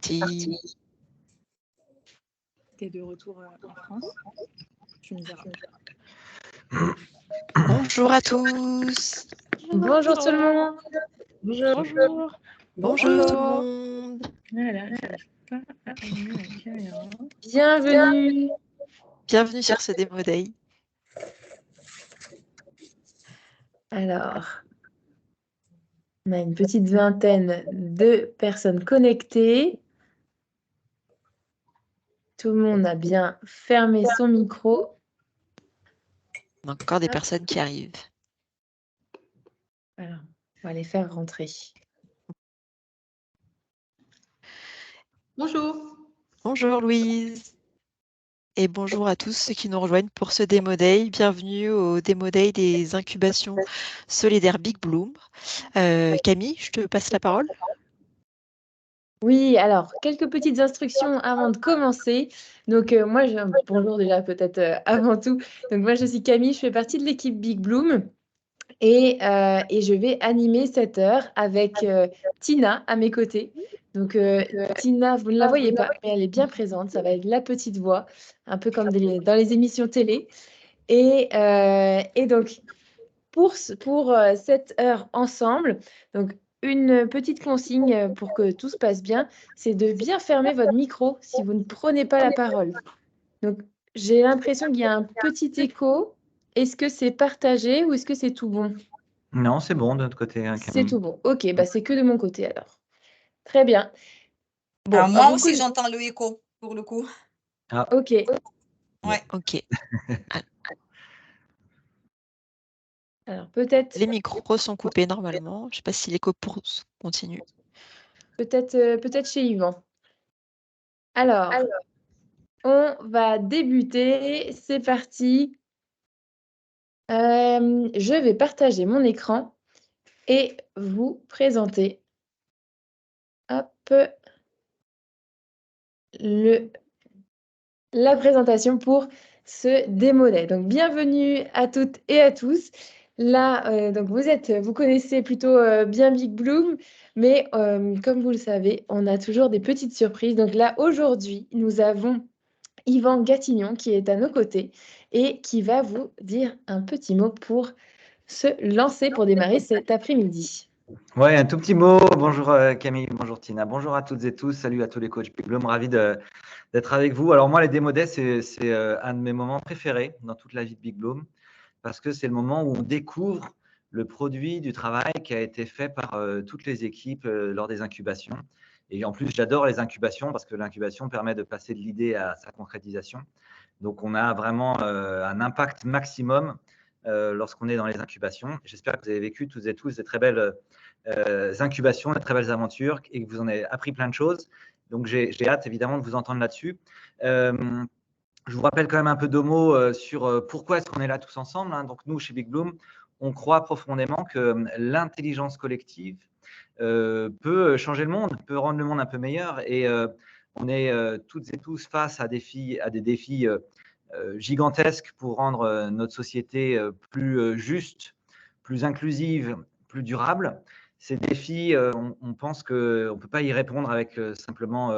parti. Tu es de retour en France. Tu me diras. Bonjour à tous. Bonjour tout le monde. Bonjour. Bonjour tout le monde. Voilà, j'arrive pas à allumer la caméra. Bienvenue. Bienvenue sur ce Démo Day. Alors, on a une petite vingtaine de personnes connectées. Tout le monde a bien fermé son micro. On a encore des personnes qui arrivent. Alors, on va les faire rentrer. Bonjour. Bonjour Louise. Et bonjour à tous ceux qui nous rejoignent pour ce Démo Day. Bienvenue au Démo Day des incubations solidaires Big Bloom. Camille, je te passe la parole. Oui, alors, quelques petites instructions avant de commencer. Donc, bonjour déjà peut-être avant tout. Donc, moi, je suis Camille, je fais partie de l'équipe Big Bloom. Et je vais animer cette heure avec Tina à mes côtés. Donc, Tina, vous ne la voyez pas, mais elle est bien présente. Ça va être la petite voix, un peu comme dans les émissions télé. Et donc, pour cette heure ensemble, donc une petite consigne pour que tout se passe bien, c'est de bien fermer votre micro si vous ne prenez pas la parole. Donc, j'ai l'impression qu'il y a un petit écho. Est-ce que c'est partagé ou est-ce que c'est tout bon? Non, c'est bon de notre côté, hein, C'est Camille. tout bon. Ok, bah c'est que de mon côté alors. Très bien. Bon, Alors, moi vous aussi, j'entends le écho, pour le coup. Ok. Ouais. Ok. Alors peut-être Les micros sont coupés normalement. Je ne sais pas si l'écho continue. peut-être chez Yvan. Alors, on va débuter. C'est parti. Je vais partager mon écran et vous présenter hop, la présentation pour ce Démo Day. Donc, bienvenue à toutes et à tous. Là, donc vous connaissez plutôt bien Big Bloom, mais comme vous le savez, on a toujours des petites surprises. Donc là, aujourd'hui, nous avons Yvan Gatignon qui est à nos côtés et qui va vous dire un petit mot pour se lancer, pour démarrer cet après-midi. Ouais, un tout petit mot. Bonjour Camille, bonjour Tina, bonjour à toutes et tous. Salut à tous les coachs Big Bloom, ravi d'être avec vous. Alors moi, les Démo Day, c'est un de mes moments préférés dans toute la vie de Big Bloom parce que c'est le moment où on découvre le produit du travail qui a été fait par toutes les équipes lors des incubations. Et en plus, j'adore les incubations parce que l'incubation permet de passer de l'idée à sa concrétisation. Donc, on a vraiment un impact maximum lorsqu'on est dans les incubations. J'espère que vous avez vécu toutes et tous des très belles incubations, des très belles aventures et que vous en avez appris plein de choses. Donc, j'ai hâte évidemment de vous entendre là-dessus. Je vous rappelle quand même un peu de mots sur pourquoi est-ce qu'on est là tous ensemble. Hein. Donc, nous, chez Big Bloom, on croit profondément que l'intelligence collective peut changer le monde, peut rendre le monde un peu meilleur. Et on est toutes et tous face à des défis gigantesques pour rendre notre société plus juste, plus inclusive, plus durable. Ces défis, on pense qu'on ne peut pas y répondre avec simplement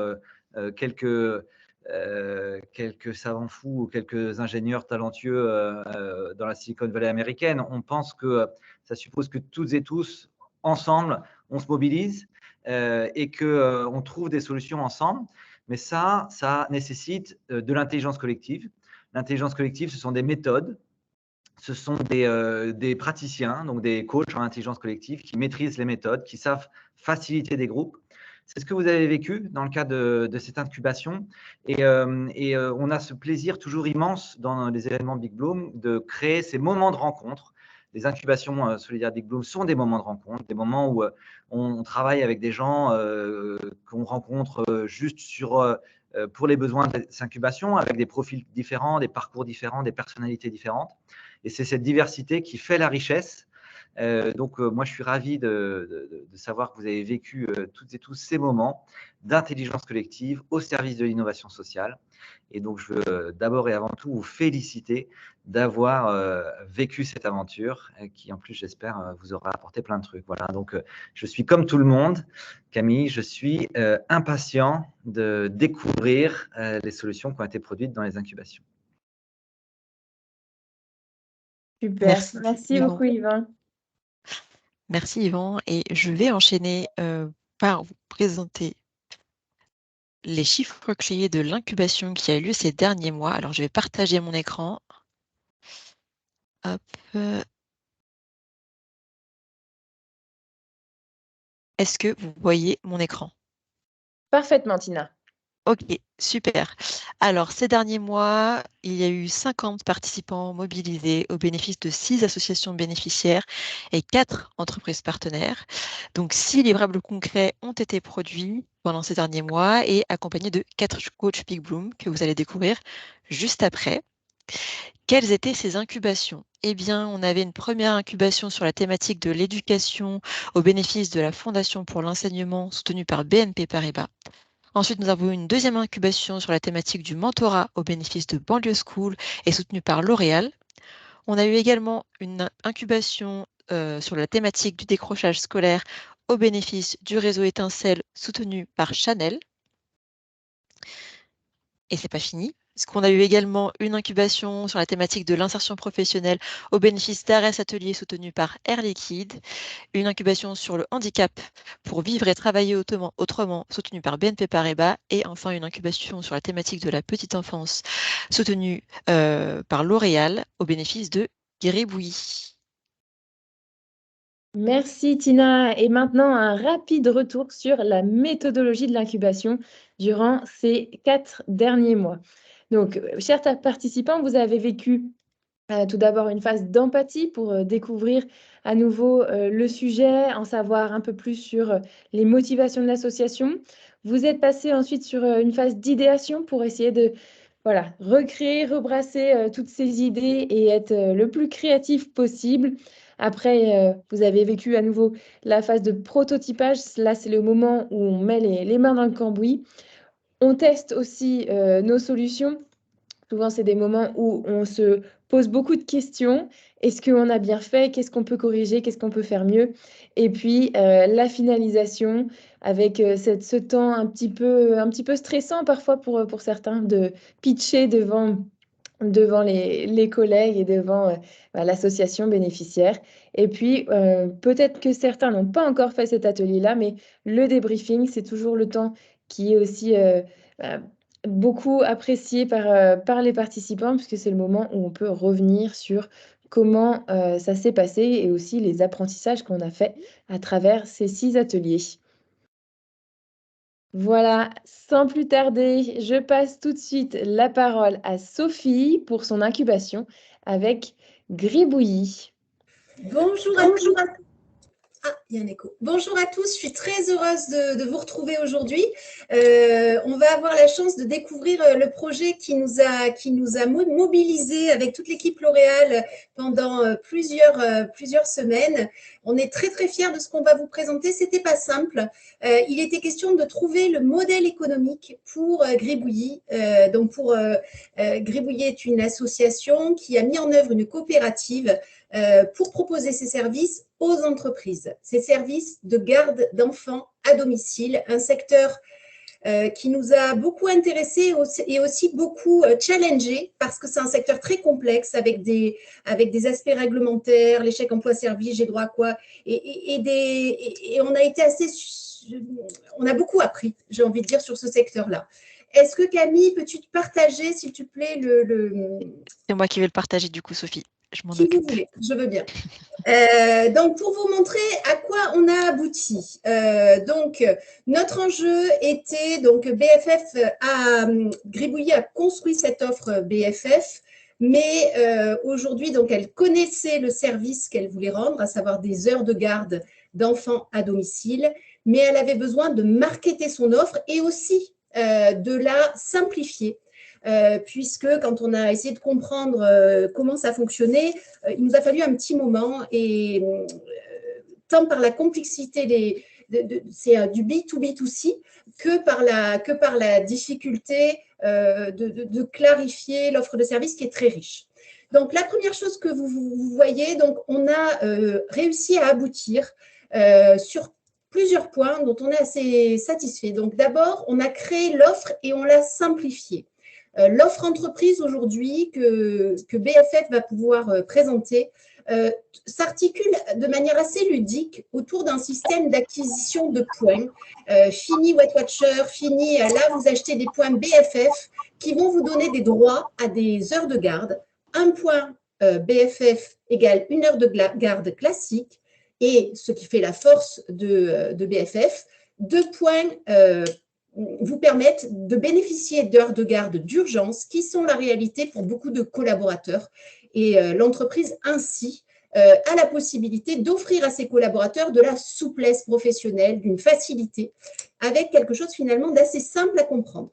quelques savants fous ou quelques ingénieurs talentueux dans la Silicon Valley américaine. On pense que ça suppose que toutes et tous, ensemble, on se mobilise et qu'on trouve des solutions ensemble. Mais ça nécessite de l'intelligence collective. L'intelligence collective, ce sont des méthodes, ce sont des praticiens, donc des coachs en intelligence collective qui maîtrisent les méthodes, qui savent faciliter des groupes. C'est ce que vous avez vécu dans le cadre de cette incubation. Et on a ce plaisir toujours immense dans les événements Big Bloom de créer ces moments de rencontre. Les incubations solidaires Big Bloom sont des moments de rencontre, des moments où on travaille avec des gens qu'on rencontre juste pour les besoins de cette incubation, avec des profils différents, des parcours différents, des personnalités différentes. Et c'est cette diversité qui fait la richesse Moi, je suis ravi de savoir que vous avez vécu toutes et tous ces moments d'intelligence collective au service de l'innovation sociale. Et donc, je veux d'abord et avant tout vous féliciter d'avoir vécu cette aventure qui, en plus, j'espère, vous aura apporté plein de trucs. Voilà, donc je suis comme tout le monde, Camille, je suis impatient de découvrir les solutions qui ont été produites dans les incubations. Super. Merci Yvan. beaucoup, Yvan. Merci Yvan. Et je vais enchaîner par vous présenter les chiffres clés de l'incubation qui a eu lieu ces derniers mois. Alors, je vais partager mon écran. Hop. Est-ce que vous voyez mon écran? Parfaitement, Tina. Ok, super. Alors, ces derniers mois, il y a eu 50 participants mobilisés au bénéfice de 6 associations bénéficiaires et 4 entreprises partenaires. Donc, 6 livrables concrets ont été produits pendant ces derniers mois et accompagnés de 4 coachs Big Bloom que vous allez découvrir juste après. Quelles étaient ces incubations? Eh bien, on avait une première incubation sur la thématique de l'éducation au bénéfice de la Fondation pour l'enseignement soutenue par BNP Paribas. Ensuite, nous avons eu une deuxième incubation sur la thématique du mentorat au bénéfice de Banlieue School et soutenue par L'Oréal. On a eu également une incubation sur la thématique du décrochage scolaire au bénéfice du réseau Étincelle soutenu par Chanel. Et c'est pas fini, puisqu'on a eu également une incubation sur la thématique de l'insertion professionnelle au bénéfice d'Ares Atelier soutenu par Air Liquide, une incubation sur le handicap pour vivre et travailler autrement soutenu par BNP Paribas, et enfin une incubation sur la thématique de la petite enfance soutenue par L'Oréal au bénéfice de Guéribouilly. Merci, Tina. Et maintenant, un rapide retour sur la méthodologie de l'incubation durant ces 4 derniers mois. Donc, chers participants, vous avez vécu tout d'abord une phase d'empathie pour découvrir à nouveau le sujet, en savoir un peu plus sur les motivations de l'association. Vous êtes passé ensuite sur une phase d'idéation pour essayer de recréer, rebrasser toutes ces idées et être le plus créatif possible. Après, vous avez vécu à nouveau la phase de prototypage. Là, c'est le moment où on met les mains dans le cambouis. On teste aussi nos solutions. Souvent, c'est des moments où on se pose beaucoup de questions. Est-ce qu'on a bien fait? Qu'est-ce qu'on peut corriger? Qu'est-ce qu'on peut faire mieux? Et puis, la finalisation avec ce temps un petit peu stressant parfois pour certains de pitcher devant les collègues et devant l'association bénéficiaire. Et puis, peut-être que certains n'ont pas encore fait cet atelier-là, mais le débriefing, c'est toujours le temps qui est aussi beaucoup apprécié par les participants, puisque c'est le moment où on peut revenir sur comment ça s'est passé et aussi les apprentissages qu'on a fait à travers ces 6 ateliers. Voilà, sans plus tarder, je passe tout de suite la parole à Sophie pour son incubation avec Gribouillis. Bonjour à tous. Ah, il y a un écho. Bonjour à tous, je suis très heureuse de vous retrouver aujourd'hui. On va avoir la chance de découvrir le projet qui nous a mobilisés avec toute l'équipe L'Oréal pendant plusieurs semaines. On est très très fiers de ce qu'on va vous présenter. C'était pas simple. Il était question de trouver le modèle économique pour Gribouillis. Gribouillis est une association qui a mis en œuvre une coopérative pour proposer ses services aux entreprises, ces services de garde d'enfants à domicile, un secteur qui nous a beaucoup intéressés et aussi beaucoup challengés parce que c'est un secteur très complexe avec des aspects réglementaires, les chèques emploi-service, j'ai droit à quoi, et on a été on a beaucoup appris, j'ai envie de dire, sur ce secteur-là. Est-ce que Camille, peux-tu te partager, s'il te plaît, C'est moi qui vais le partager du coup, Sophie. Je m'en Si occupe. vous voulez, je veux bien. Donc, pour vous montrer à quoi on a abouti. Notre enjeu était, Gribouillis a construit cette offre BFF, mais aujourd'hui, donc, elle connaissait le service qu'elle voulait rendre, à savoir des heures de garde d'enfants à domicile, mais elle avait besoin de marketer son offre et aussi de la simplifier. puisque quand on a essayé de comprendre comment ça fonctionnait, il nous a fallu un petit moment, et tant par la complexité c'est du B2B2C que par la difficulté de clarifier l'offre de service qui est très riche. Donc, la première chose que vous voyez, donc, on a réussi à aboutir sur plusieurs points dont on est assez satisfait. Donc, d'abord, on a créé l'offre et on l'a simplifiée. L'offre entreprise aujourd'hui que BFF va pouvoir présenter s'articule de manière assez ludique autour d'un système d'acquisition de points. Fini Weight Watcher, fini, là vous achetez des points BFF qui vont vous donner des droits à des heures de garde. Un point BFF égale une heure de garde classique, et ce qui fait la force de BFF, 2 points vous permettent de bénéficier d'heures de garde d'urgence qui sont la réalité pour beaucoup de collaborateurs. Et l'entreprise ainsi a la possibilité d'offrir à ses collaborateurs de la souplesse professionnelle, d'une facilité, avec quelque chose finalement d'assez simple à comprendre.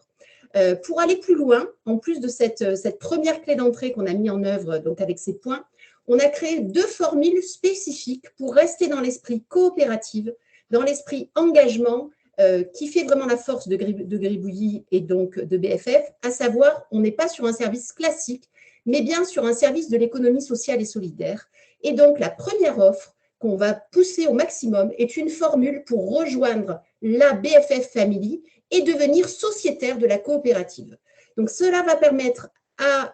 Pour aller plus loin, en plus de cette première clé d'entrée qu'on a mis en œuvre donc avec ces points, on a créé 2 formules spécifiques pour rester dans l'esprit coopérative, dans l'esprit engagement, qui fait vraiment la force de Gribouillis et donc de BFF, à savoir, on n'est pas sur un service classique, mais bien sur un service de l'économie sociale et solidaire. Et donc, la première offre qu'on va pousser au maximum est une formule pour rejoindre la BFF Family et devenir sociétaire de la coopérative. Donc, cela va permettre à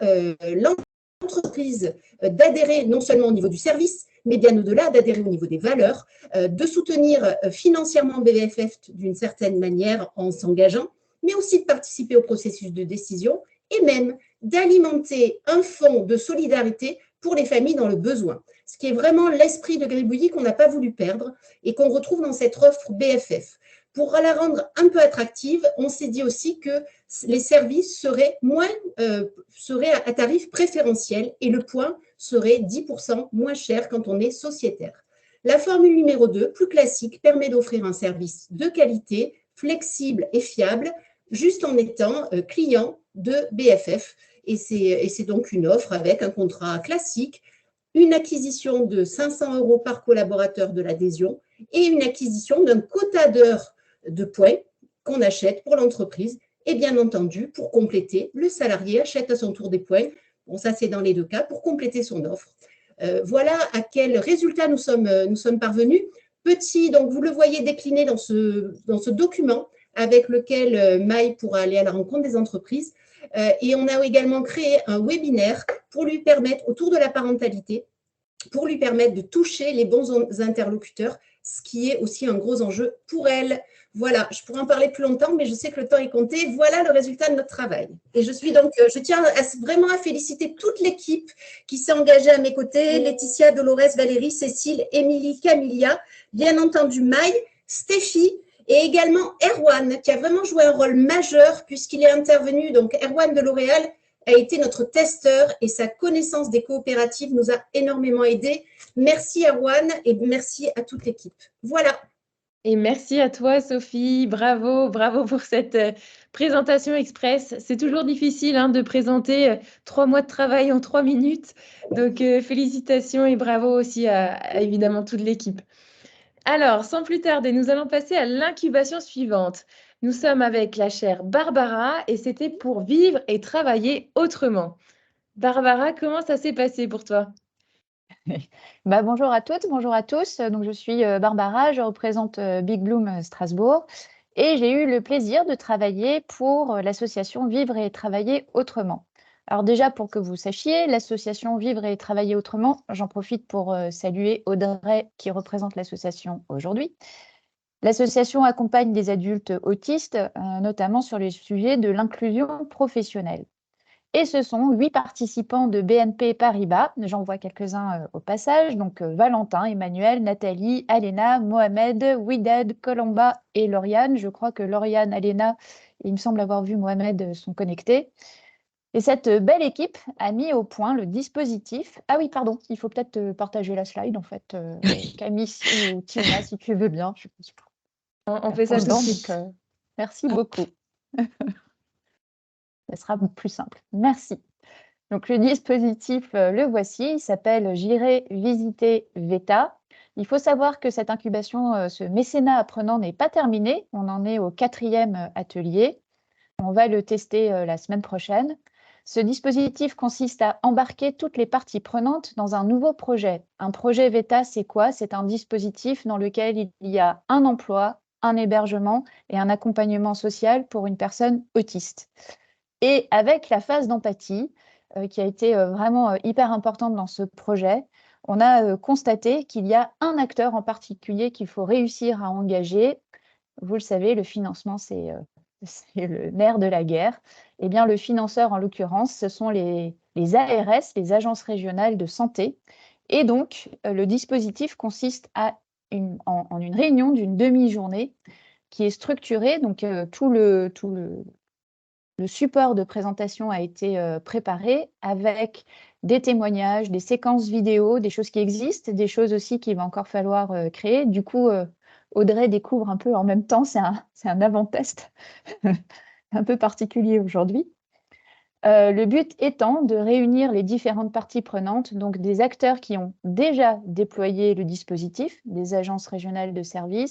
l'entreprise d'adhérer non seulement au niveau du service, mais bien au-delà, d'adhérer au niveau des valeurs, de soutenir financièrement BFF d'une certaine manière en s'engageant, mais aussi de participer au processus de décision et même d'alimenter un fonds de solidarité pour les familles dans le besoin, ce qui est vraiment l'esprit de Gribouillis qu'on n'a pas voulu perdre et qu'on retrouve dans cette offre BFF. Pour la rendre un peu attractive, on s'est dit aussi que les services seraient à tarif préférentiel et le point serait 10% moins cher quand on est sociétaire. La formule numéro 2, plus classique, permet d'offrir un service de qualité, flexible et fiable, juste en étant client de BFF. Et c'est donc une offre avec un contrat classique, une acquisition de 500 € par collaborateur de l'adhésion et une acquisition d'un quota d'heures de points qu'on achète pour l'entreprise. Et bien entendu, pour compléter, le salarié achète à son tour des points. Bon, ça, c'est dans les 2 cas, pour compléter son offre. Voilà à quel résultat nous sommes parvenus. Petit, donc vous le voyez décliné dans ce document avec lequel Maï pourra aller à la rencontre des entreprises. Et on a également créé un webinaire pour lui permettre, autour de la parentalité, pour lui permettre de toucher les bons interlocuteurs, ce qui est aussi un gros enjeu pour elle. Voilà, je pourrais en parler plus longtemps, mais je sais que le temps est compté. Voilà le résultat de notre travail. Et je tiens vraiment à féliciter toute l'équipe qui s'est engagée à mes côtés, Laetitia, Dolores, Valérie, Cécile, Émilie, Camilia, bien entendu Maï, Stéphie, et également Erwan, qui a vraiment joué un rôle majeur puisqu'il est intervenu. Donc, Erwan de L'Oréal a été notre testeur et sa connaissance des coopératives nous a énormément aidés. Merci Erwan et merci à toute l'équipe. Voilà. Et merci à toi, Sophie. Bravo, bravo pour cette présentation express. C'est toujours difficile de présenter 3 mois de travail en 3 minutes. Donc, félicitations et bravo aussi à évidemment toute l'équipe. Alors, sans plus tarder, nous allons passer à l'incubation suivante. Nous sommes avec la chère Barbara et c'était pour vivre et travailler autrement. Barbara, comment ça s'est passé pour toi? Bonjour à toutes, bonjour à tous. Donc, je suis Barbara, je représente Big Bloom Strasbourg et j'ai eu le plaisir de travailler pour l'association Vivre et Travailler Autrement. Alors déjà, pour que vous sachiez, l'association Vivre et Travailler Autrement, j'en profite pour saluer Audrey qui représente l'association aujourd'hui. L'association accompagne des adultes autistes, notamment sur les sujets de l'inclusion professionnelle. Et ce sont 8 participants de BNP Paribas, j'en vois quelques-uns au passage, donc Valentin, Emmanuel, Nathalie, Alena, Mohamed, Widad, Colomba et Lauriane. Je crois que Lauriane, Alena, il me semble avoir vu Mohamed sont connectés. Et cette belle équipe a mis au point le dispositif. Ah oui, pardon, il faut peut-être partager la slide en fait. Camille ou Tina, si tu veux bien. On fait ça tout de suite. Merci beaucoup. Ça sera plus simple. Merci. Donc, le dispositif, le voici. Il s'appelle « J'irai visiter VETA ». Il faut savoir que cette incubation, ce mécénat apprenant n'est pas terminé. On en est au 4e atelier. On va le tester la semaine prochaine. Ce dispositif consiste à embarquer toutes les parties prenantes dans un nouveau projet. Un projet VETA, c'est quoi? C'est un dispositif dans lequel il y a un emploi, un hébergement et un accompagnement social pour une personne autiste. Et avec la phase d'empathie, qui a été vraiment hyper importante dans ce projet, on a constaté qu'il y a un acteur en particulier qu'il faut réussir à engager. Vous le savez, le financement, c'est le nerf de la guerre. Eh bien, le financeur, en l'occurrence, ce sont les ARS, les agences régionales de santé. Et donc, le dispositif consiste en une réunion d'une demi-journée qui est structurée. Donc, tout le support de présentation a été préparé avec des témoignages, des séquences vidéo, des choses qui existent, des choses aussi qu'il va encore falloir créer. Du coup, Audrey découvre un peu en même temps, c'est un avant-test un peu particulier aujourd'hui. Le but étant de réunir les différentes parties prenantes, donc des acteurs qui ont déjà déployé le dispositif, des agences régionales de santé,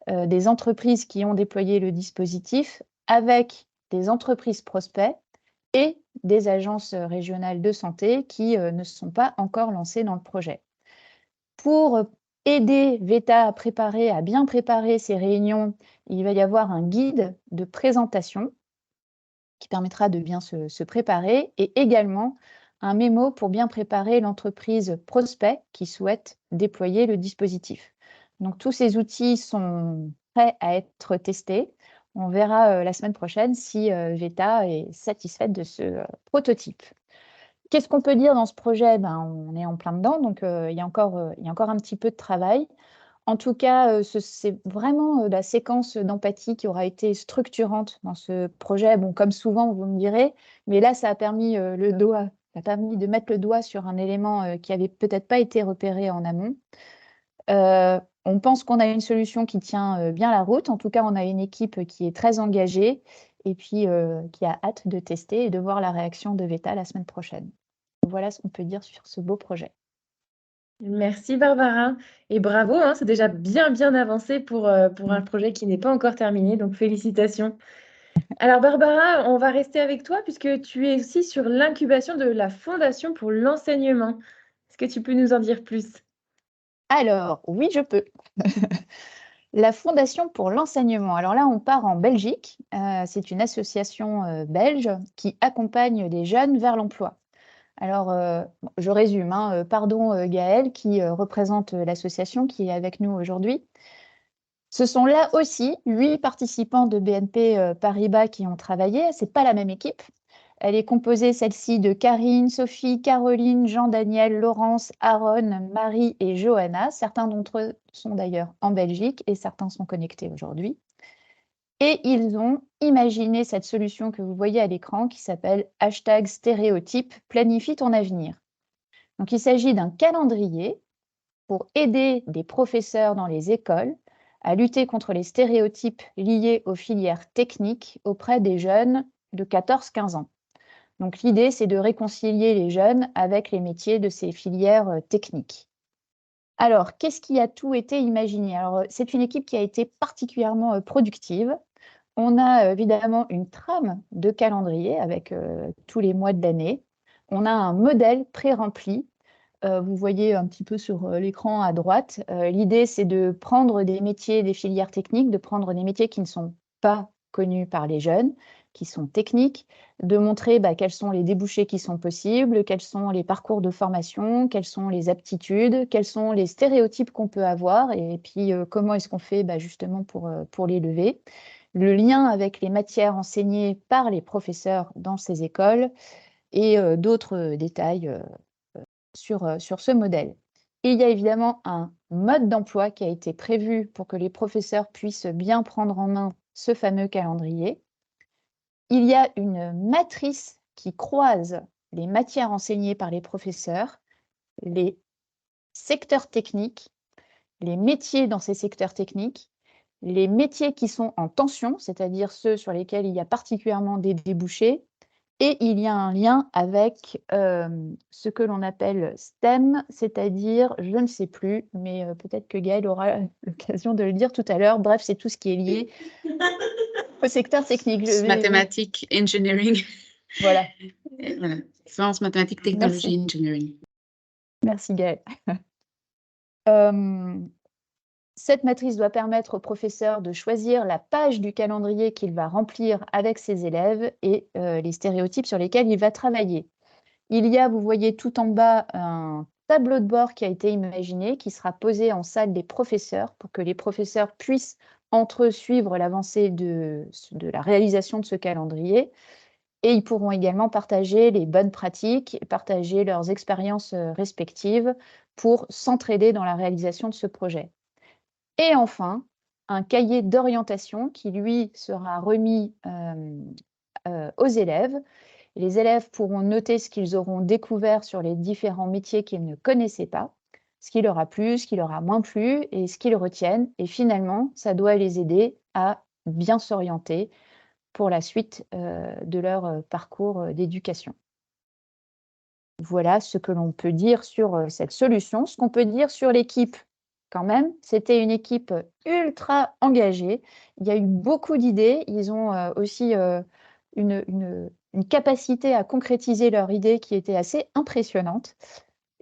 des entreprises qui ont déployé le dispositif, avec des entreprises prospects et des agences régionales de santé qui ne se sont pas encore lancées dans le projet. Pour aider VETA à bien préparer ces réunions, il va y avoir un guide de présentation qui permettra de bien se préparer et également un mémo pour bien préparer l'entreprise prospect qui souhaite déployer le dispositif. Donc, tous ces outils sont prêts à être testés. On verra la semaine prochaine si VETA est satisfaite de ce prototype. Qu'est-ce qu'on peut dire dans ce projet? On est en plein dedans, donc il y a encore un petit peu de travail. En tout cas, c'est vraiment la séquence d'empathie qui aura été structurante dans ce projet. Bon, comme souvent, vous me direz, mais là, ça a permis de mettre le doigt sur un élément qui n'avait peut-être pas été repéré en amont. On pense qu'on a une solution qui tient bien la route. En tout cas, on a une équipe qui est très engagée et puis qui a hâte de tester et de voir la réaction de VETA la semaine prochaine. Voilà ce qu'on peut dire sur ce beau projet. Merci Barbara et bravo, hein, c'est déjà bien avancé pour un projet qui n'est pas encore terminé, donc félicitations. Alors Barbara, on va rester avec toi puisque tu es aussi sur l'incubation de la Fondation pour l'enseignement. Est-ce que tu peux nous en dire plus? Alors, oui, je peux. La Fondation pour l'enseignement. Alors là, on part en Belgique. C'est une association belge qui accompagne les jeunes vers l'emploi. Alors, je résume, hein, pardon Gaëlle qui représente l'association qui est avec nous aujourd'hui. Ce sont là aussi 8 participants de BNP Paribas qui ont travaillé. Ce n'est pas la même équipe. Elle est composée, celle-ci, de Karine, Sophie, Caroline, Jean-Daniel, Laurence, Aaron, Marie et Johanna. Certains d'entre eux sont d'ailleurs en Belgique et certains sont connectés aujourd'hui. Et ils ont imaginé cette solution que vous voyez à l'écran qui s'appelle #stéréotype planifie ton avenir. Donc, il s'agit d'un calendrier pour aider des professeurs dans les écoles à lutter contre les stéréotypes liés aux filières techniques auprès des jeunes de 14-15 ans. Donc, l'idée, c'est de réconcilier les jeunes avec les métiers de ces filières techniques. Alors, qu'est-ce qui a tout été imaginé? Alors, c'est une équipe qui a été particulièrement productive. On a évidemment une trame de calendrier avec tous les mois de l'année. On a un modèle pré-rempli. Vous voyez un petit peu sur l'écran à droite. L'idée, c'est de prendre des métiers, des filières techniques, de prendre des métiers qui ne sont pas connus par les jeunes, qui sont techniques, de montrer quels sont les débouchés qui sont possibles, quels sont les parcours de formation, quelles sont les aptitudes, quels sont les stéréotypes qu'on peut avoir et puis comment est-ce qu'on fait justement pour les lever. Le lien avec les matières enseignées par les professeurs dans ces écoles et d'autres détails sur ce modèle. Et il y a évidemment un mode d'emploi qui a été prévu pour que les professeurs puissent bien prendre en main ce fameux calendrier. Il y a une matrice qui croise les matières enseignées par les professeurs, les secteurs techniques, les métiers dans ces secteurs techniques les métiers qui sont en tension, c'est-à-dire ceux sur lesquels il y a particulièrement des débouchés, et il y a un lien avec ce que l'on appelle STEM, c'est-à-dire, je ne sais plus, mais peut-être que Gaëlle aura l'occasion de le dire tout à l'heure. Bref, c'est tout ce qui est lié au secteur technique. Mathématiques, engineering. Voilà. Voilà. Sciences, mathématiques, technologie, engineering. Merci Gaëlle. Cette matrice doit permettre au professeur de choisir la page du calendrier qu'il va remplir avec ses élèves et les stéréotypes sur lesquels il va travailler. Il y a, vous voyez tout en bas, un tableau de bord qui a été imaginé, qui sera posé en salle des professeurs pour que les professeurs puissent entre eux suivre l'avancée de la réalisation de ce calendrier. Et ils pourront également partager les bonnes pratiques, partager leurs expériences respectives pour s'entraider dans la réalisation de ce projet. Et enfin, un cahier d'orientation qui, lui, sera remis aux élèves. Les élèves pourront noter ce qu'ils auront découvert sur les différents métiers qu'ils ne connaissaient pas, ce qui leur a plu, ce qui leur a moins plu et ce qu'ils retiennent. Et finalement, ça doit les aider à bien s'orienter pour la suite de leur parcours d'éducation. Voilà ce que l'on peut dire sur cette solution. Ce qu'on peut dire sur l'équipe, quand même, c'était une équipe ultra engagée. Il y a eu beaucoup d'idées. Ils ont aussi une capacité à concrétiser leurs idées qui était assez impressionnante.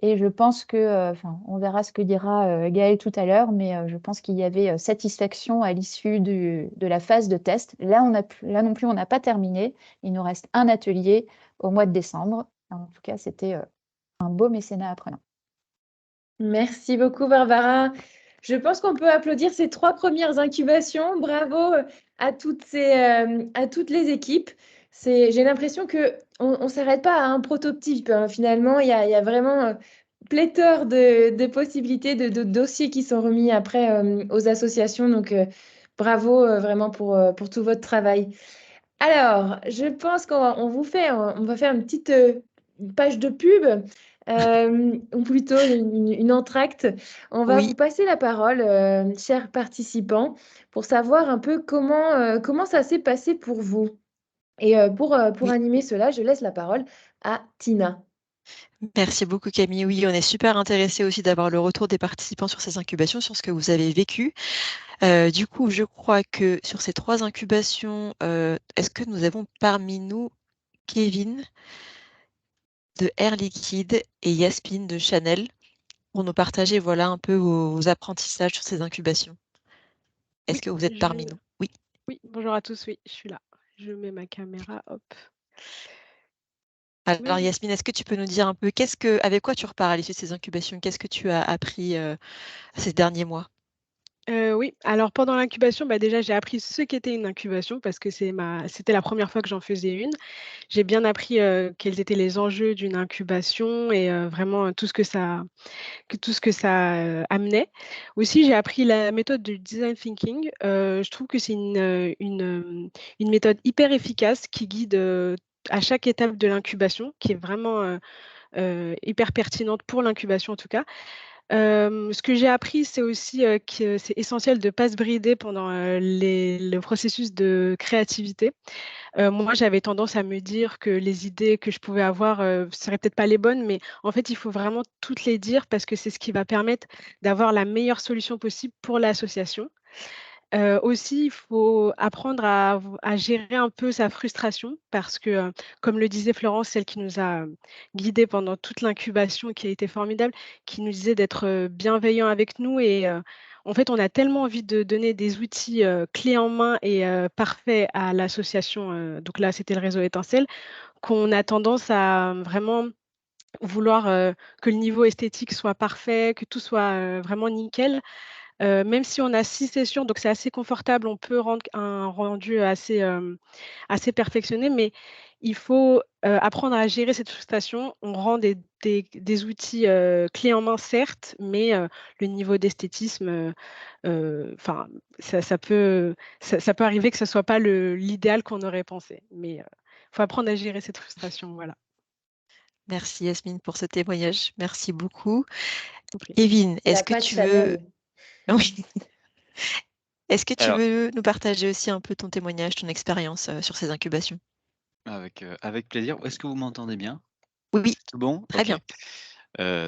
Et je pense que, on verra ce que dira Gaëlle tout à l'heure, mais je pense qu'il y avait satisfaction à l'issue de la phase de test. Là non plus, on n'a pas terminé. Il nous reste un atelier au mois de décembre. En tout cas, c'était un beau mécénat apprenant. Merci beaucoup, Barbara. Je pense qu'on peut applaudir ces 3 premières incubations. Bravo à toutes les équipes. J'ai l'impression qu'on ne s'arrête pas à un prototype. Finalement, il y a vraiment pléthore de possibilités, de dossiers qui sont remis après aux associations. Donc, bravo vraiment pour tout votre travail. Alors, je pense qu'on va faire une petite page de pub, ou plutôt une entracte. On va Oui. vous passer la parole, chers participants, pour savoir un peu comment ça s'est passé pour vous. Et pour Oui. animer cela, je laisse la parole à Tina. Merci beaucoup Camille. Oui, on est super intéressés aussi d'avoir le retour des participants sur ces incubations, sur ce que vous avez vécu. Du coup, je crois que sur ces 3 incubations, est-ce que nous avons parmi nous Kevin de Air Liquide et Yasmine de Chanel pour nous partager voilà, un peu vos apprentissages sur ces incubations? Est-ce que vous êtes parmi nous? Oui. Oui, bonjour à tous, oui, je suis là. Je mets ma caméra, hop. Alors Oui. Yasmine, est-ce que tu peux nous dire un peu avec quoi tu repars à l'issue de ces incubations? Qu'est-ce que tu as appris ces derniers mois? Oui, alors pendant l'incubation, déjà j'ai appris ce qu'était une incubation parce que c'était la première fois que j'en faisais une. J'ai bien appris quels étaient les enjeux d'une incubation et vraiment tout ce que ça amenait. Aussi, j'ai appris la méthode du design thinking. Je trouve que c'est une méthode hyper efficace qui guide à chaque étape de l'incubation, qui est vraiment hyper pertinente pour l'incubation en tout cas. Ce que j'ai appris, c'est aussi que c'est essentiel de ne pas se brider pendant le processus de créativité. Moi, j'avais tendance à me dire que les idées que je pouvais avoir seraient peut-être pas les bonnes, mais en fait, il faut vraiment toutes les dire parce que c'est ce qui va permettre d'avoir la meilleure solution possible pour l'association. Aussi, il faut apprendre à gérer un peu sa frustration parce que, comme le disait Florence, celle qui nous a guidés pendant toute l'incubation, qui a été formidable, qui nous disait d'être bienveillant avec nous et en fait, on a tellement envie de donner des outils clés en main et parfaits à l'association, donc là, c'était le réseau Étincelle, qu'on a tendance à vraiment vouloir que le niveau esthétique soit parfait, que tout soit vraiment nickel. Même si on a 6 sessions, donc c'est assez confortable, on peut rendre un rendu assez perfectionné, mais il faut apprendre à gérer cette frustration. On rend des outils clés en main, certes, mais le niveau d'esthétisme, enfin, ça peut arriver que ce ne soit pas l'idéal qu'on aurait pensé, mais il faut apprendre à gérer cette frustration, voilà. Merci Yasmine pour ce témoignage. Merci beaucoup. Je t'en prie. Kevin, C'est est-ce la que patte tu veux... Chanel. Oui. Est-ce que tu Alors, veux nous partager aussi un peu ton témoignage, ton expérience sur ces incubations? avec plaisir. Est-ce que vous m'entendez bien? Oui, C'est tout bon? très OK. bien.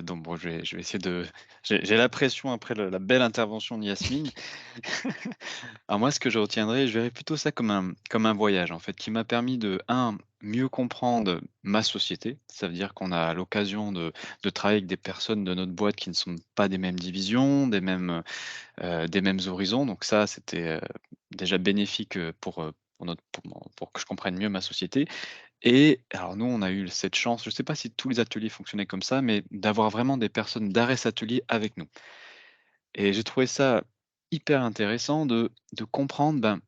Donc bon, je vais essayer de j'ai la pression après la belle intervention de Yasmine. Alors moi, ce que je retiendrai, je verrais plutôt ça comme un voyage, en fait, qui m'a permis de, un, mieux comprendre ma société. Ça veut dire qu'on a l'occasion de travailler avec des personnes de notre boîte qui ne sont pas des mêmes divisions, des mêmes horizons. Donc ça, c'était, déjà bénéfique, pour que je comprenne mieux ma société. Et alors nous, on a eu cette chance, je ne sais pas si tous les ateliers fonctionnaient comme ça, mais d'avoir vraiment des personnes d'Ares Atelier avec nous. Et j'ai trouvé ça hyper intéressant de comprendre, ben,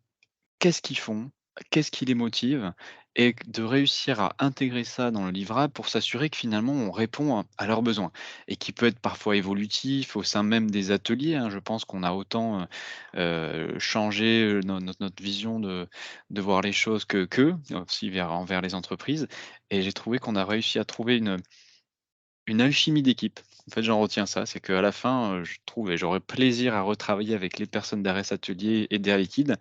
qu'est-ce qu'ils font? Qu'est-ce qui les motive? Et de réussir à intégrer ça dans le livrable pour s'assurer que finalement on répond à leurs besoins et qui peut être parfois évolutif au sein même des ateliers, hein. Je pense qu'on a autant, changé, notre vision de voir les choses qu'eux, aussi envers les entreprises et j'ai trouvé qu'on a réussi à trouver une alchimie d'équipe. En fait, j'en retiens ça, c'est qu'à la fin, je trouve et j'aurais plaisir à retravailler avec les personnes d'Ares Atelier et d'Air Liquide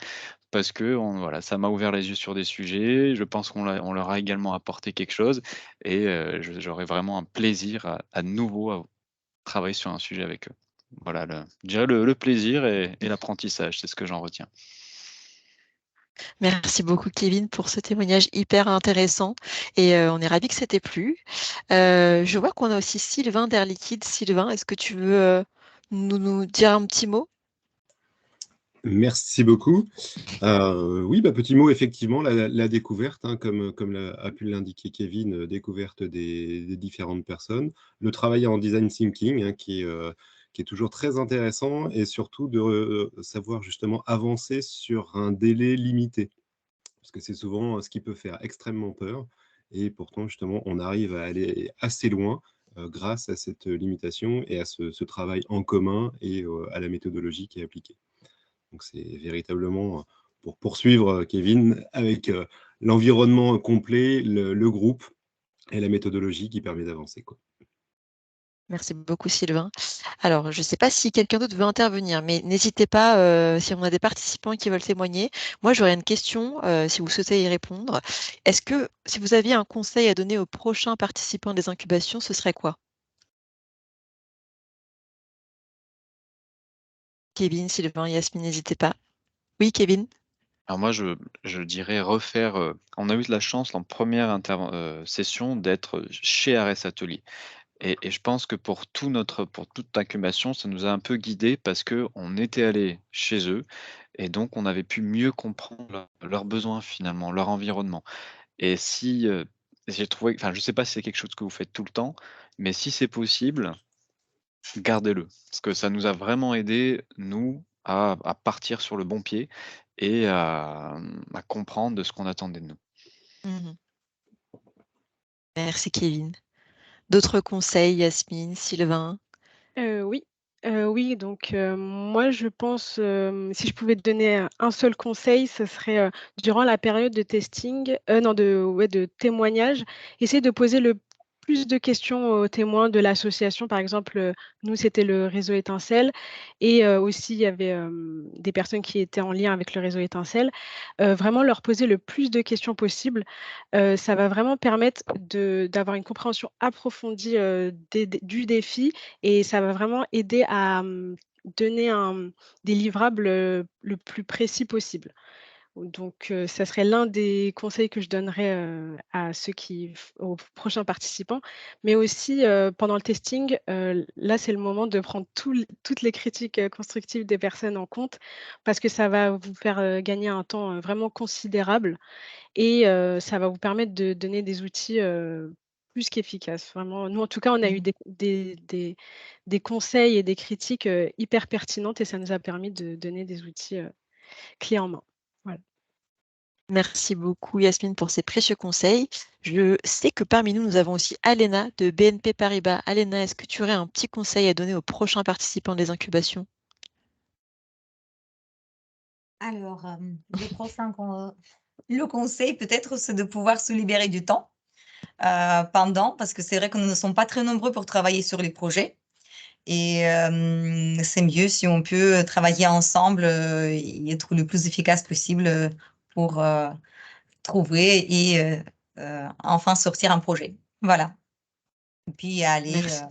parce que voilà, ça m'a ouvert les yeux sur des sujets. Je pense on leur a également apporté quelque chose et j'aurais vraiment un plaisir à nouveau à travailler sur un sujet avec eux. Voilà, je dirais le plaisir et l'apprentissage, c'est ce que j'en retiens. Merci beaucoup, Kevin, pour ce témoignage hyper intéressant. Et on est ravis que ça t'ait plu. Je vois qu'on a aussi Sylvain d'Air Liquide. Sylvain, est-ce que tu veux nous dire un petit mot? Merci beaucoup. Oui, petit mot, effectivement, la découverte, hein, comme a pu l'indiquer Kevin, découverte des différentes personnes. Le travail en design thinking, hein, qui est toujours très intéressant et surtout de savoir justement avancer sur un délai limité. Parce que c'est souvent ce qui peut faire extrêmement peur. Et pourtant, justement, on arrive à aller assez loin grâce à cette limitation et à ce travail en commun et à la méthodologie qui est appliquée. Donc, c'est véritablement pour poursuivre, Kevin, avec l'environnement complet, le groupe et la méthodologie qui permet d'avancer, quoi. Merci beaucoup, Sylvain. Alors, je ne sais pas si quelqu'un d'autre veut intervenir, mais n'hésitez pas, si on a des participants qui veulent témoigner. Moi, j'aurais une question, si vous souhaitez y répondre. Est-ce que, si vous aviez un conseil à donner aux prochains participants des incubations, ce serait quoi? Kevin, Sylvain, Yasmine, n'hésitez pas. Oui, Kevin? Alors moi, je dirais refaire, on a eu de la chance en première session d'être chez Ares Atelier. Et je pense que pour toute incubation, ça nous a un peu guidés parce qu'on était allé chez eux et donc on avait pu mieux comprendre leurs besoins finalement, leur environnement. Et si, j'ai trouvé enfin, je ne sais pas si c'est quelque chose que vous faites tout le temps, mais si c'est possible, gardez-le. Parce que ça nous a vraiment aidés, nous, à partir sur le bon pied et à comprendre de ce qu'on attendait de nous. Mmh. Merci, Kevin. D'autres conseils, Yasmine, Sylvain? Oui, oui, donc moi je pense, si je pouvais te donner un seul conseil, ce serait, durant la période de testing, non de témoignage, essayer de poser le plus de questions aux témoins de l'association. Par exemple, nous c'était le réseau Étincelle et aussi il y avait, des personnes qui étaient en lien avec le réseau Étincelle. Vraiment leur poser le plus de questions possible. Ça va vraiment permettre d'avoir une compréhension approfondie, du défi et ça va vraiment aider à, donner des livrables, le plus précis possible. Donc ça serait l'un des conseils que je donnerais, à ceux aux prochains participants. Mais aussi, pendant le testing, là, c'est le moment de prendre toutes les critiques, constructives des personnes en compte parce que ça va vous faire, gagner un temps, vraiment considérable et ça va vous permettre de donner des outils, plus qu'efficaces. Vraiment, nous, en tout cas, on a eu Mmh. des conseils et des critiques, hyper pertinentes et ça nous a permis de donner des outils, clés en main. Voilà. Merci beaucoup, Yasmine, pour ces précieux conseils. Je sais que parmi nous, nous avons aussi Alena de BNP Paribas. Alena, est-ce que tu aurais un petit conseil à donner aux prochains participants des incubations? Alors, le conseil peut-être, c'est de pouvoir se libérer du temps pendant, parce que c'est vrai que nous ne sommes pas très nombreux pour travailler sur les projets. Et c'est mieux si on peut travailler ensemble et être le plus efficace possible pour trouver et enfin sortir un projet. Voilà. Et puis aller Merci.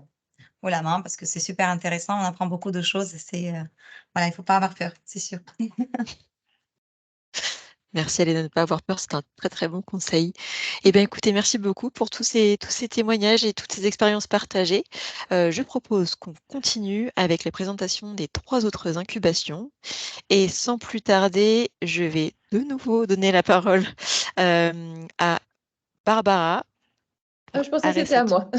haut la main parce que c'est super intéressant. On apprend beaucoup de choses. Voilà, il faut pas avoir peur, c'est sûr. Merci Hélène de ne pas avoir peur, c'est un très très bon conseil. Eh bien écoutez, merci beaucoup pour tous ces témoignages et toutes ces expériences partagées. Je propose qu'on continue avec les présentations des 3 autres incubations. Et sans plus tarder, je vais de nouveau donner la parole à Barbara pour Je pensais que Arrêt c'était à Satelier. moi.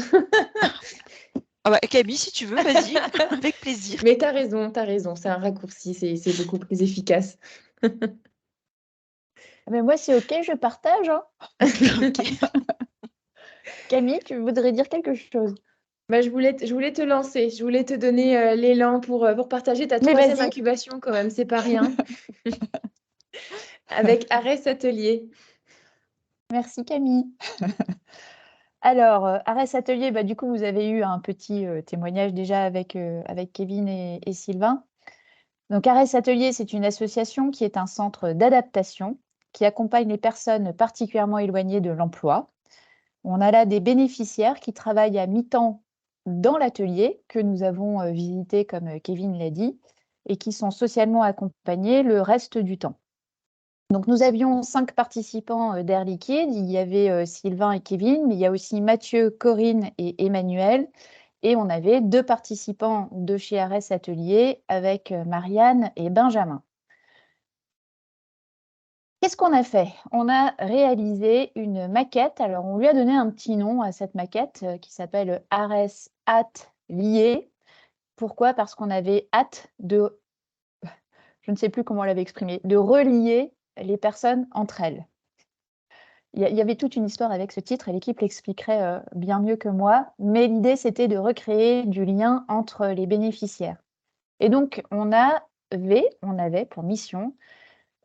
Ah bah, Camille, si tu veux, vas-y, avec plaisir. Mais tu as raison, c'est un raccourci, c'est beaucoup plus efficace. Mais moi, c'est OK, je partage. Hein. Camille, tu voudrais dire quelque chose? Je voulais te lancer, je voulais te donner l'élan pour partager ta Mais 3e vas-y. incubation quand même, c'est pas rien. Avec Arrêt Atelier. Merci Camille. Alors, Arès Atelier, du coup, vous avez eu un petit témoignage déjà avec Kevin et Sylvain. Donc, Arès Atelier, c'est une association qui est un centre d'adaptation qui accompagne les personnes particulièrement éloignées de l'emploi. On a là des bénéficiaires qui travaillent à mi-temps dans l'atelier que nous avons visité, comme Kevin l'a dit, et qui sont socialement accompagnés le reste du temps. Donc, nous avions 5 participants d'Air Liquide. Il y avait Sylvain et Kevin, mais il y a aussi Mathieu, Corinne et Emmanuel. Et on avait 2 participants de chez Arès Atelier avec Marianne et Benjamin. Qu'est-ce qu'on a fait? On a réalisé une maquette. Alors, on lui a donné un petit nom à cette maquette qui s'appelle Arès Atelier. Pourquoi? Parce qu'on avait hâte de, je ne sais plus comment on l'avait exprimé, de relier les personnes entre elles. Il y avait toute une histoire avec ce titre et l'équipe l'expliquerait bien mieux que moi, mais l'idée, c'était de recréer du lien entre les bénéficiaires. Et donc, on avait pour mission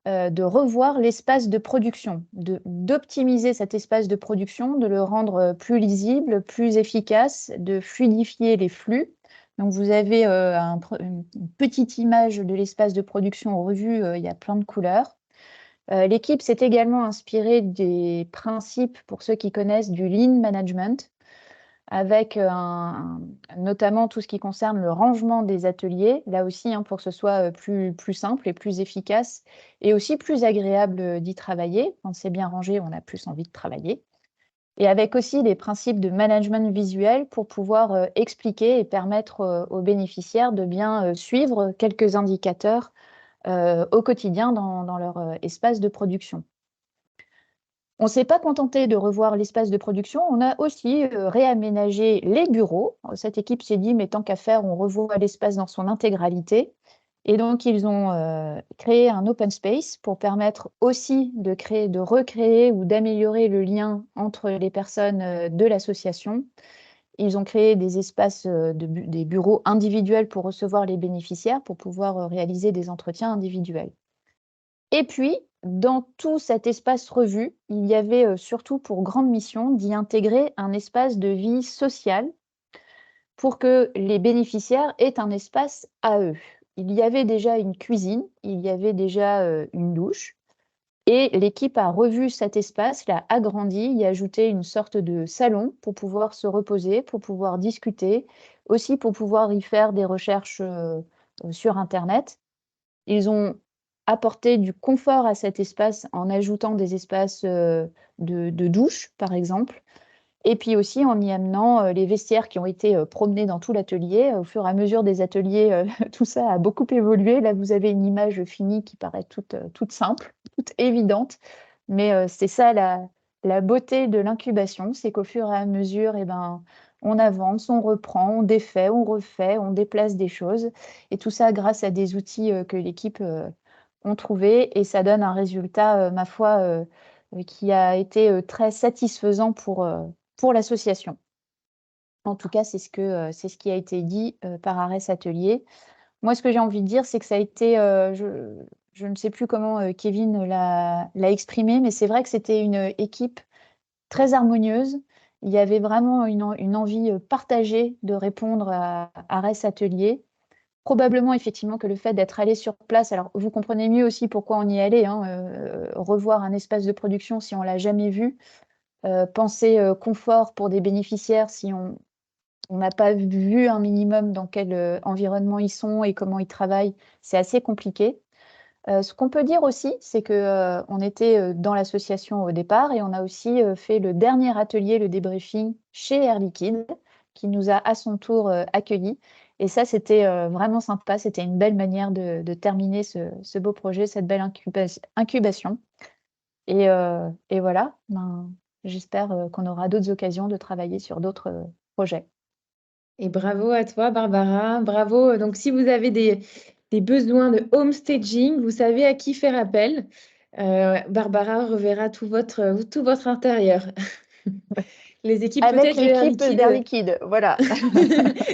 de revoir l'espace de production, d'optimiser cet espace de production, de le rendre plus lisible, plus efficace, de fluidifier les flux. Donc, vous avez une petite image de l'espace de production revue, il y a plein de couleurs. L'équipe s'est également inspirée des principes, pour ceux qui connaissent, du Lean Management, avec notamment tout ce qui concerne le rangement des ateliers, là aussi, pour que ce soit plus simple et plus efficace, et aussi plus agréable d'y travailler. Quand c'est bien rangé, on a plus envie de travailler. Et avec aussi les principes de management visuel pour pouvoir expliquer et permettre aux bénéficiaires de bien suivre quelques indicateurs au quotidien dans leur espace de production. On ne s'est pas contenté de revoir l'espace de production, on a aussi réaménagé les bureaux. Cette équipe s'est dit, mais tant qu'à faire, on revoit l'espace dans son intégralité. Et donc, ils ont créé un open space pour permettre aussi de recréer ou d'améliorer le lien entre les personnes de l'association. Ils ont créé des espaces, des bureaux individuels pour recevoir les bénéficiaires, pour pouvoir réaliser des entretiens individuels. Et puis, dans tout cet espace revu, il y avait surtout pour grande mission d'y intégrer un espace de vie sociale pour que les bénéficiaires aient un espace à eux. Il y avait déjà une cuisine, il y avait déjà une douche, et l'équipe a revu cet espace, l'a agrandi, y a ajouté une sorte de salon pour pouvoir se reposer, pour pouvoir discuter, aussi pour pouvoir y faire des recherches sur Internet. Ils ont apporté du confort à cet espace en ajoutant des espaces de douche, par exemple, et puis aussi en y amenant les vestiaires qui ont été promenés dans tout l'atelier. Au fur et à mesure des ateliers, tout ça a beaucoup évolué. Là, vous avez une image finie qui paraît toute simple, toute évidente, mais c'est ça la beauté de l'incubation, c'est qu'au fur et à mesure, on avance, on reprend, on défait, on refait, on déplace des choses, et tout ça grâce à des outils que l'équipe ont trouvés, et ça donne un résultat, ma foi, qui a été très satisfaisant pour l'association. En tout cas, c'est ce qui a été dit par Arès Atelier. Moi, ce que j'ai envie de dire, c'est que ça a été, je ne sais plus comment Kevin l'a exprimé, mais c'est vrai que c'était une équipe très harmonieuse Il y avait vraiment une envie partagée de répondre à RES Atelier. Probablement, effectivement, que le fait d'être allé sur place, alors vous comprenez mieux aussi pourquoi on y allait, hein, revoir un espace de production si on ne l'a jamais vu, penser confort pour des bénéficiaires si on n'a pas vu un minimum dans quel environnement ils sont et comment ils travaillent, c'est assez compliqué. Ce qu'on peut dire aussi, c'est qu'on était dans l'association au départ et on a aussi fait le dernier atelier, le débriefing, chez Air Liquide, qui nous a à son tour accueillis. Et ça, c'était vraiment sympa. C'était une belle manière de terminer ce beau projet, cette belle incubation. Et voilà, ben, j'espère qu'on aura d'autres occasions de travailler sur d'autres projets. Et bravo à toi, Barbara. Bravo. Donc, si vous avez des besoins de home staging, vous savez à qui faire appel. Barbara reverra tout votre intérieur. Les équipes Avec peut-être de Air l'équipe d'Air Liquide, voilà.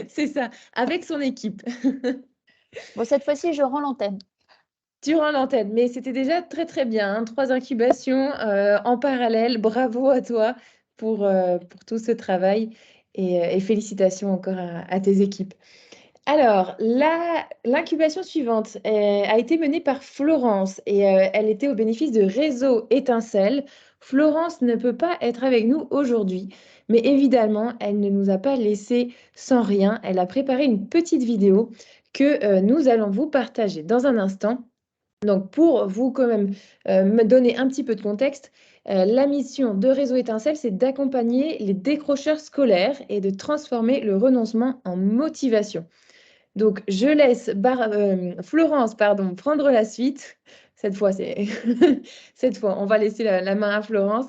C'est ça, avec son équipe. Bon, cette fois-ci, je rends l'antenne. Tu rends l'antenne, mais c'était déjà très très bien, hein. 3 incubations en parallèle. Bravo à toi pour tout ce travail et félicitations encore à tes équipes. Alors, l'incubation suivante a été menée par Florence et elle était au bénéfice de Réseau Étincelle. Florence ne peut pas être avec nous aujourd'hui, mais évidemment, elle ne nous a pas laissé sans rien. Elle a préparé une petite vidéo que nous allons vous partager dans un instant. Donc, pour vous quand même me donner un petit peu de contexte, la mission de Réseau Étincelle, c'est d'accompagner les décrocheurs scolaires et de transformer le renoncement en motivation. Donc, je laisse Florence prendre la suite. Cette fois, on va laisser la main à Florence.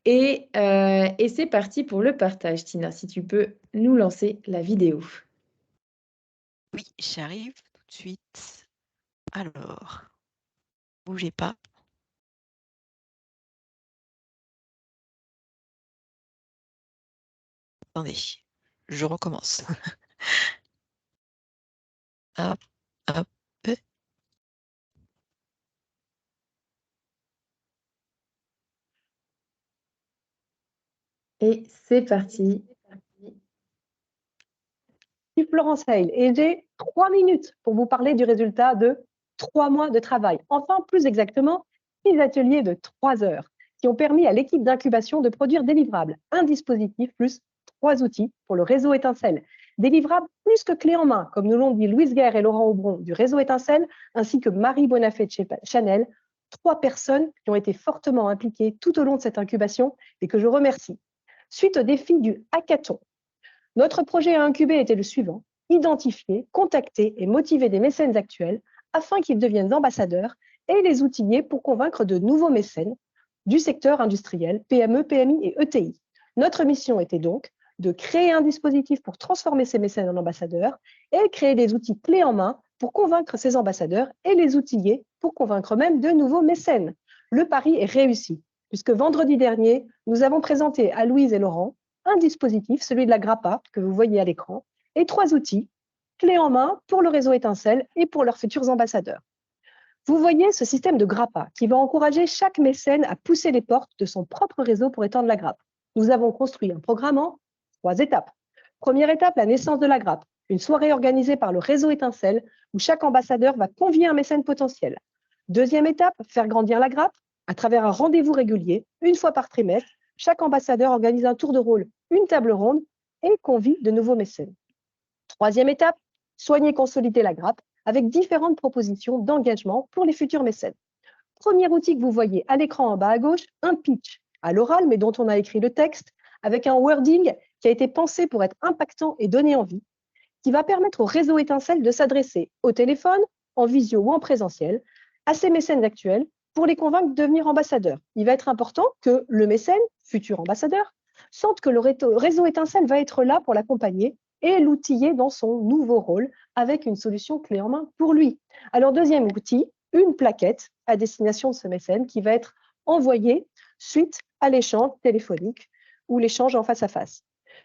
Et c'est parti pour le partage. Tina, si tu peux nous lancer la vidéo. Oui, j'arrive tout de suite. Alors, bougez pas. Attendez, je recommence. Hop, hop. Et c'est parti. Je suis Florence Hale et j'ai 3 minutes pour vous parler du résultat de 3 mois de travail. Enfin, plus exactement, 6 ateliers de 3 heures qui ont permis à l'équipe d'incubation de produire des livrables, un dispositif plus 3 outils pour le réseau Étincelle. Des livrables plus que clés en main, comme nous l'ont dit Louise Guerre et Laurent Aubron du réseau Étincelle, ainsi que Marie Bonafé de chez Chanel, 3 personnes qui ont été fortement impliquées tout au long de cette incubation et que je remercie. Suite au défi du hackathon, notre projet à incuber était le suivant: identifier, contacter et motiver des mécènes actuels afin qu'ils deviennent ambassadeurs et les outiller pour convaincre de nouveaux mécènes du secteur industriel, PME, PMI et ETI. Notre mission était donc de créer un dispositif pour transformer ces mécènes en ambassadeurs et créer des outils clés en main pour convaincre ces ambassadeurs et les outiller pour convaincre même de nouveaux mécènes. Le pari est réussi, puisque vendredi dernier, nous avons présenté à Louise et Laurent un dispositif, celui de la Grappa, que vous voyez à l'écran, et 3 outils, clés en main pour le réseau Étincelle et pour leurs futurs ambassadeurs. Vous voyez ce système de Grappa qui va encourager chaque mécène à pousser les portes de son propre réseau pour étendre la grappe. Nous avons construit un programme en 3 étapes. Première étape, la naissance de la grappe, une soirée organisée par le réseau Étincelle où chaque ambassadeur va convier un mécène potentiel. Deuxième étape, faire grandir la grappe à travers un rendez-vous régulier, une fois par trimestre. Chaque ambassadeur organise un tour de rôle, une table ronde et convie de nouveaux mécènes. Troisième étape, soigner, consolider la grappe avec différentes propositions d'engagement pour les futurs mécènes. Premier outil que vous voyez à l'écran en bas à gauche, un pitch à l'oral, mais dont on a écrit le texte, avec un wording qui a été pensé pour être impactant et donner envie, qui va permettre au réseau Étincelle de s'adresser au téléphone, en visio ou en présentiel, à ces mécènes actuels pour les convaincre de devenir ambassadeurs. Il va être important que le mécène, futur ambassadeur, sente que le réseau Étincelle va être là pour l'accompagner et l'outiller dans son nouveau rôle avec une solution clé en main pour lui. Alors, deuxième outil, une plaquette à destination de ce mécène qui va être envoyée suite à l'échange téléphonique ou l'échange en face à face.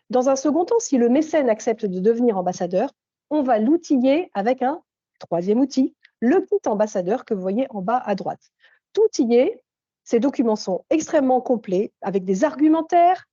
Dans un second temps, si le mécène accepte de devenir ambassadeur, on va l'outiller avec un troisième outil, le kit ambassadeur que vous voyez en bas à droite. Tout y est, ces documents sont extrêmement complets avec des argumentaires,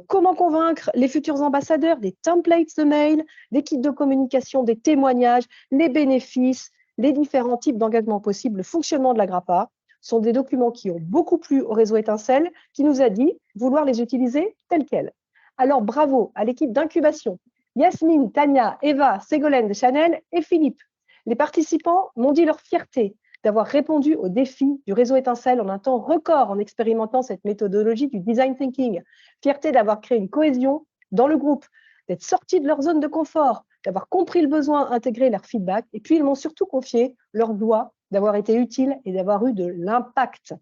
comment convaincre les futurs ambassadeurs, des templates de mail, des kits de communication, des témoignages, les bénéfices, les différents types d'engagements possibles, le fonctionnement de la GRAPPA, sont des documents qui ont beaucoup plu au réseau Étincelle, qui nous a dit vouloir les utiliser tels quels. Alors bravo à l'équipe d'incubation, Yasmine, Tania, Eva, Ségolène, Chanel et Philippe. Les participants m'ont dit leur fierté d'avoir répondu aux défis du réseau Étincelle en un temps record en expérimentant cette méthodologie du design thinking. Fierté d'avoir créé une cohésion dans le groupe, d'être sortis de leur zone de confort, d'avoir compris le besoin, intégré leur feedback. Et puis, ils m'ont surtout confié leur joie d'avoir été utiles et d'avoir eu de l'impact.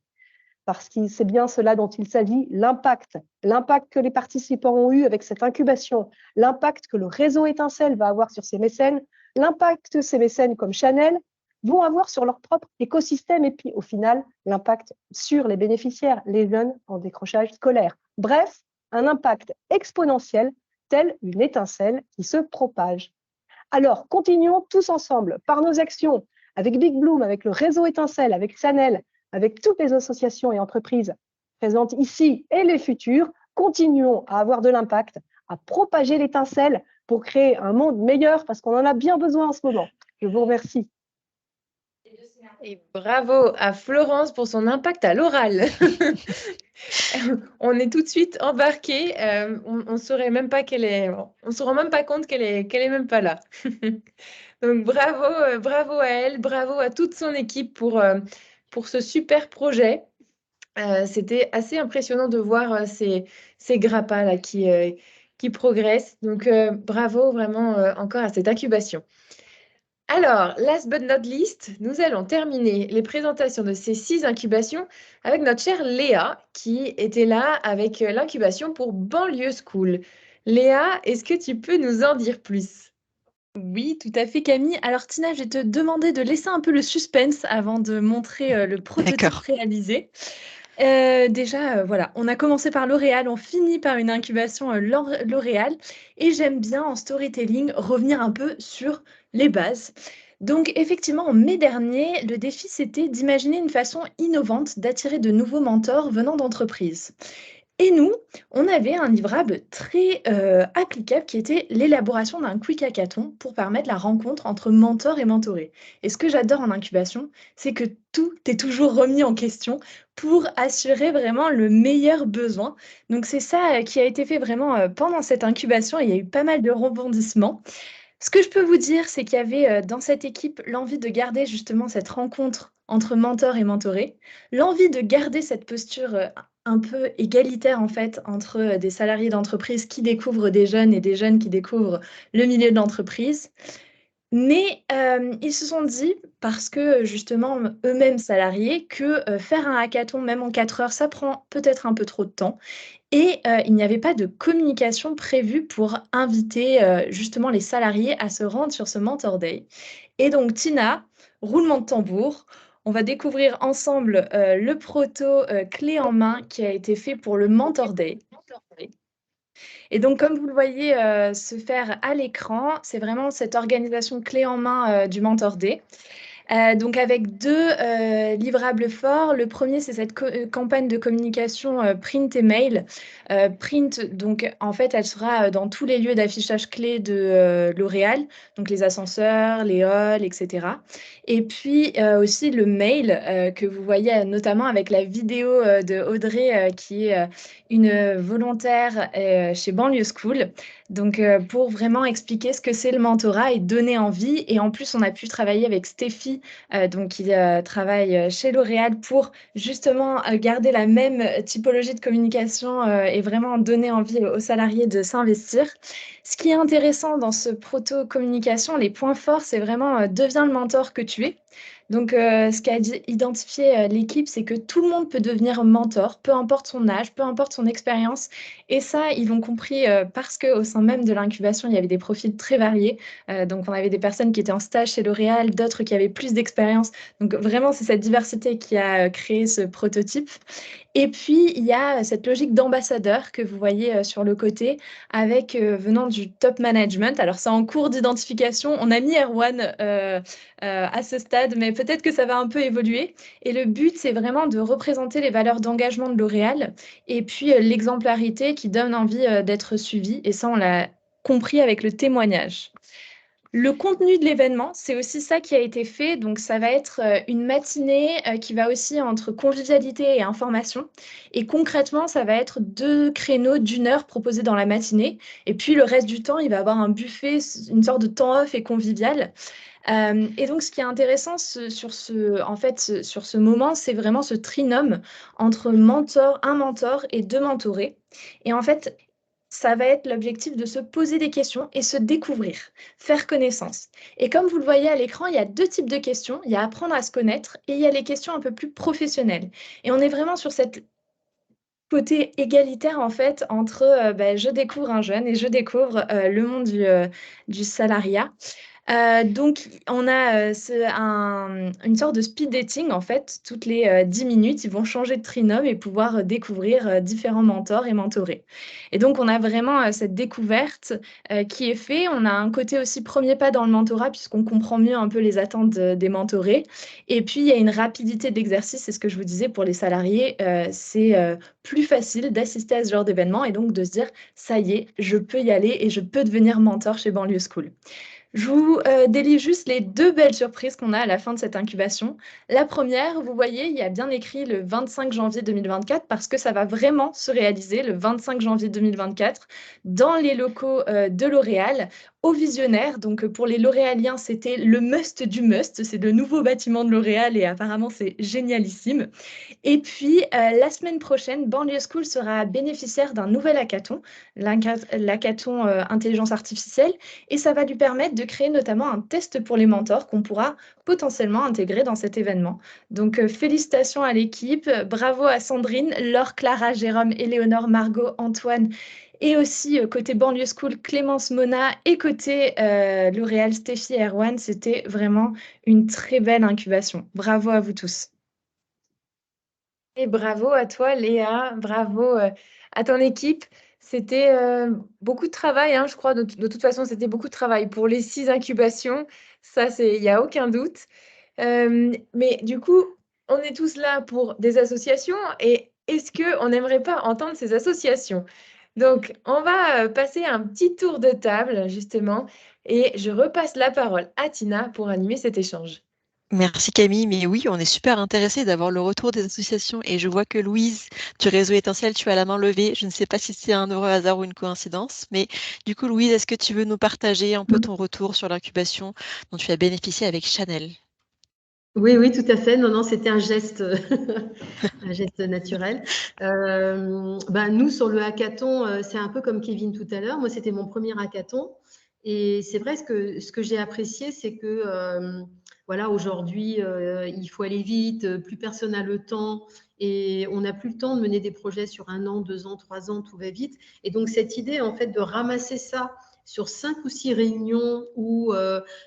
Parce que c'est bien cela dont il s'agit, l'impact. L'impact que les participants ont eu avec cette incubation, l'impact que le réseau Étincelle va avoir sur ses mécènes, l'impact que ces mécènes comme Chanel vont avoir sur leur propre écosystème et puis au final, l'impact sur les bénéficiaires, les jeunes en décrochage scolaire. Bref, un impact exponentiel tel une étincelle qui se propage. Alors, continuons tous ensemble par nos actions avec Big Bloom, avec le réseau Étincelle, avec Chanel, avec toutes les associations et entreprises présentes ici et les futures. Continuons à avoir de l'impact, à propager l'étincelle pour créer un monde meilleur parce qu'on en a bien besoin en ce moment. Je vous remercie. Et bravo à Florence pour son impact à l'oral. On est tout de suite embarqué. On ne saurait même pas on se rend même pas compte qu'elle est même pas là. Donc bravo à elle, bravo à toute son équipe pour ce super projet. C'était assez impressionnant de voir ces grappas là qui progressent. Donc bravo vraiment encore à cette incubation. Alors, last but not least, nous allons terminer les présentations de ces 6 incubations avec notre chère Léa qui était là avec l'incubation pour Banlieue School. Léa, est-ce que tu peux nous en dire plus? Oui, tout à fait, Camille. Alors, Tina, je vais te demander de laisser un peu le suspense avant de montrer le prototype réalisé. Déjà, voilà, on a commencé par L'Oréal, on finit par une incubation L'Oréal. Et j'aime bien en storytelling revenir un peu sur les bases. Donc, effectivement, en mai dernier, le défi, c'était d'imaginer une façon innovante d'attirer de nouveaux mentors venant d'entreprises. Et nous, on avait un livrable très applicable qui était l'élaboration d'un quick hackathon pour permettre la rencontre entre mentor et mentoré. Et ce que j'adore en incubation, c'est que tout est toujours remis en question pour assurer vraiment le meilleur besoin. Donc c'est ça qui a été fait vraiment pendant cette incubation. Il y a eu pas mal de rebondissements. Ce que je peux vous dire, c'est qu'il y avait dans cette équipe l'envie de garder justement cette rencontre entre mentor et mentoré, l'envie de garder cette posture un peu égalitaire en fait entre des salariés d'entreprise qui découvrent des jeunes et des jeunes qui découvrent le milieu de l'entreprise. Mais ils se sont dit, parce que justement eux-mêmes salariés, que faire un hackathon même en 4 heures, ça prend peut-être un peu trop de temps. Et il n'y avait pas de communication prévue pour inviter justement les salariés à se rendre sur ce Mentor Day. Et donc Tina, roulement de tambour, on va découvrir ensemble le proto clé en main qui a été fait pour le Mentor Day. Et donc, comme vous le voyez se faire à l'écran, c'est vraiment cette organisation clé en main du Mentor Day. Donc avec 2 livrables forts. Le premier, c'est cette campagne de communication print et mail. Print, donc en fait, elle sera dans tous les lieux d'affichage clés de L'Oréal, donc les ascenseurs, les halls, etc. Et puis aussi le mail que vous voyez notamment avec la vidéo de Audrey qui est une volontaire chez Banlieue School. Donc, pour vraiment expliquer ce que c'est le mentorat et donner envie. Et en plus, on a pu travailler avec Stéphie, donc qui travaille chez L'Oréal pour justement garder la même typologie de communication et vraiment donner envie aux salariés de s'investir. Ce qui est intéressant dans ce proto-communication, les points forts, c'est vraiment deviens le mentor que tu es. Donc, ce qu'a identifié l'équipe, c'est que tout le monde peut devenir mentor, peu importe son âge, peu importe son expérience. Et ça, ils l'ont compris parce qu'au sein même de l'incubation, il y avait des profils très variés. Donc, on avait des personnes qui étaient en stage chez L'Oréal, d'autres qui avaient plus d'expérience. Donc, vraiment, c'est cette diversité qui a créé ce prototype. Et puis, il y a cette logique d'ambassadeur que vous voyez sur le côté, avec venant du top management. Alors, c'est en cours d'identification. On a mis Erwan à ce stade, mais peut-être que ça va un peu évoluer. Et le but, c'est vraiment de représenter les valeurs d'engagement de L'Oréal et puis l'exemplarité qui donne envie d'être suivi. Et ça, on l'a compris avec le témoignage. Le contenu de l'événement, c'est aussi ça qui a été fait. Donc, ça va être une matinée qui va aussi entre convivialité et information. Et concrètement, ça va être 2 créneaux d'1 heure proposés dans la matinée. Et puis, le reste du temps, il va y avoir un buffet, une sorte de temps off et convivial. Et donc, ce qui est intéressant sur ce moment, c'est vraiment ce trinôme entre un mentor et 2 mentorés. Et en fait, ça va être l'objectif de se poser des questions et se découvrir, faire connaissance. Et comme vous le voyez à l'écran, il y a 2 types de questions. Il y a apprendre à se connaître et il y a les questions un peu plus professionnelles. Et on est vraiment sur cette côté égalitaire, en fait, entre je découvre un jeune et je découvre le monde du salariat. Donc, on a une sorte de speed dating, en fait. Toutes les 10 minutes, ils vont changer de trinôme et pouvoir découvrir différents mentors et mentorés. Et donc, on a vraiment cette découverte qui est faite. On a un côté aussi premier pas dans le mentorat, puisqu'on comprend mieux un peu les attentes des mentorés. Et puis, il y a une rapidité d'exercice, c'est ce que je vous disais pour les salariés. C'est plus facile d'assister à ce genre d'événement et donc de se dire, ça y est, je peux y aller et je peux devenir mentor chez Banlieue School. Je vous délivre juste les 2 belles surprises qu'on a à la fin de cette incubation. La première, vous voyez, il y a bien écrit le 25 janvier 2024 parce que ça va vraiment se réaliser le 25 janvier 2024 dans les locaux de L'Oréal au Visionnaire. Donc, pour les L'Oréaliens, c'était le must du must. C'est le nouveau bâtiment de L'Oréal et apparemment, c'est génialissime. Et puis, la semaine prochaine, Banlieue School sera bénéficiaire d'un nouvel hackathon, l'hackathon intelligence artificielle, et ça va lui permettre de créer notamment un test pour les mentors qu'on pourra potentiellement intégrer dans cet événement. Donc, félicitations à l'équipe, bravo à Sandrine, Laure, Clara, Jérôme, Éléonore, Margot, Antoine, et aussi côté Banlieue School, Clémence, Mona, et côté L'Oréal, Stéphie et Erwan. C'était vraiment une très belle incubation. Bravo à vous tous. Et bravo à toi, Léa, bravo à ton équipe. C'était beaucoup de travail, hein, je crois. De toute façon, c'était beaucoup de travail pour les 6 incubations. Ça, il n'y a aucun doute. Mais du coup, on est tous là pour des associations. Et est-ce qu'on n'aimerait pas entendre ces associations? Donc, on va passer un petit tour de table, justement. Et je repasse la parole à Tina pour animer cet échange. Merci Camille, mais oui, on est super intéressé d'avoir le retour des associations et je vois que Louise du réseau Étincelle, tu as la main levée. Je ne sais pas si c'est un heureux hasard ou une coïncidence, mais du coup Louise, est-ce que tu veux nous partager un peu ton retour sur l'incubation dont tu as bénéficié avec Chanel? Oui, oui, tout à fait. Non, c'était un geste, un geste naturel. Nous, sur le hackathon, c'est un peu comme Kevin tout à l'heure. Moi, c'était mon premier hackathon. Et c'est vrai, ce que j'ai apprécié, c'est que voilà, aujourd'hui, il faut aller vite, plus personne n'a le temps et on n'a plus le temps de mener des projets sur 1 an, 2 ans, 3 ans, tout va vite. Et donc, cette idée, en fait, de ramasser ça sur 5 ou 6 réunions où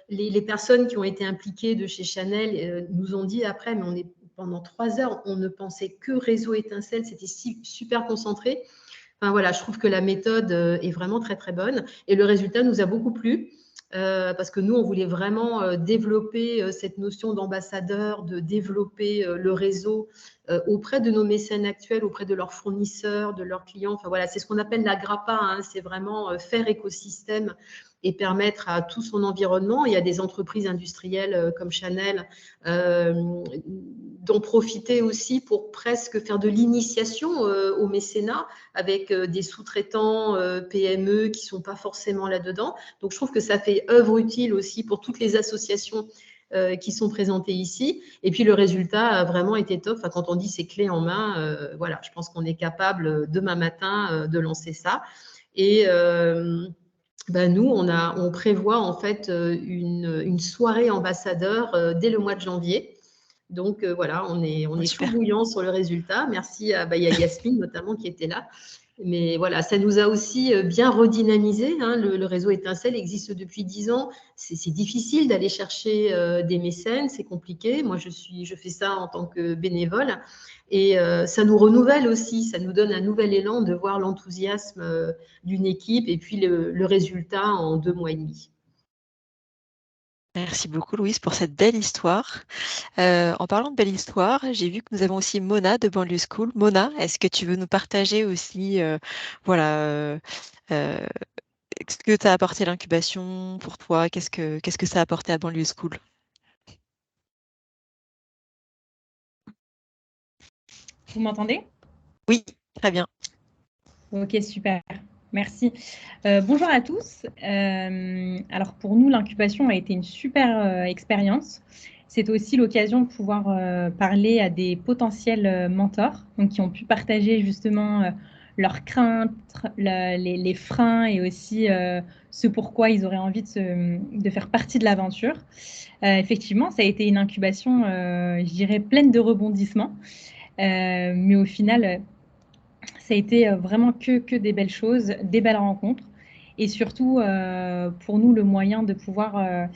les personnes qui ont été impliquées de chez Chanel nous ont dit après, mais pendant 3 heures, on ne pensait que réseau Étincelle, c'était super concentré. Enfin, voilà, je trouve que la méthode est vraiment très, très bonne et le résultat nous a beaucoup plu. Parce que nous, on voulait vraiment développer cette notion d'ambassadeur, de développer le réseau auprès de nos mécènes actuels, auprès de leurs fournisseurs, de leurs clients. Enfin, voilà, c'est ce qu'on appelle la GRAPPA, hein, c'est vraiment faire écosystème et permettre à tout son environnement. Il y a des entreprises industrielles comme Chanel d'en profiter aussi pour presque faire de l'initiation au mécénat avec des sous-traitants PME qui ne sont pas forcément là-dedans. Donc, je trouve que ça fait œuvre utile aussi pour toutes les associations qui sont présentées ici. Et puis, le résultat a vraiment été top. Enfin, quand on dit c'est clé en main, voilà, je pense qu'on est capable demain matin de lancer ça. Et nous, on prévoit en fait une soirée ambassadeur dès le mois de janvier. Donc, voilà, on est chaud bouillant sur le résultat. Merci à il y a Yasmine notamment qui était là. Mais voilà, ça nous a aussi bien redynamisé. Hein. Le réseau Étincelle existe depuis 10 ans. C'est difficile d'aller chercher des mécènes, c'est compliqué. Moi, je fais ça en tant que bénévole. Et ça nous renouvelle aussi, ça nous donne un nouvel élan de voir l'enthousiasme d'une équipe et puis le résultat en 2 mois et demi. Merci beaucoup, Louise, pour cette belle histoire. En parlant de belle histoire, j'ai vu que nous avons aussi Mona de Banlieue School. Mona, est-ce que tu veux nous partager aussi, voilà, ce que t'as apporté l'incubation pour toi? Qu'est-ce que ça a apporté à Banlieue School? Vous m'entendez? Oui, très bien. Ok, super. Merci. Bonjour à tous. Alors pour nous, l'incubation a été une super expérience. C'est aussi l'occasion de pouvoir parler à des potentiels mentors, donc qui ont pu partager justement leurs craintes, les freins et aussi ce pourquoi ils auraient envie de faire partie de l'aventure. Effectivement, ça a été une incubation, je dirais, pleine de rebondissements. Mais au final, ça a été vraiment que des belles choses, des belles rencontres. Et surtout, pour nous, le moyen de pouvoir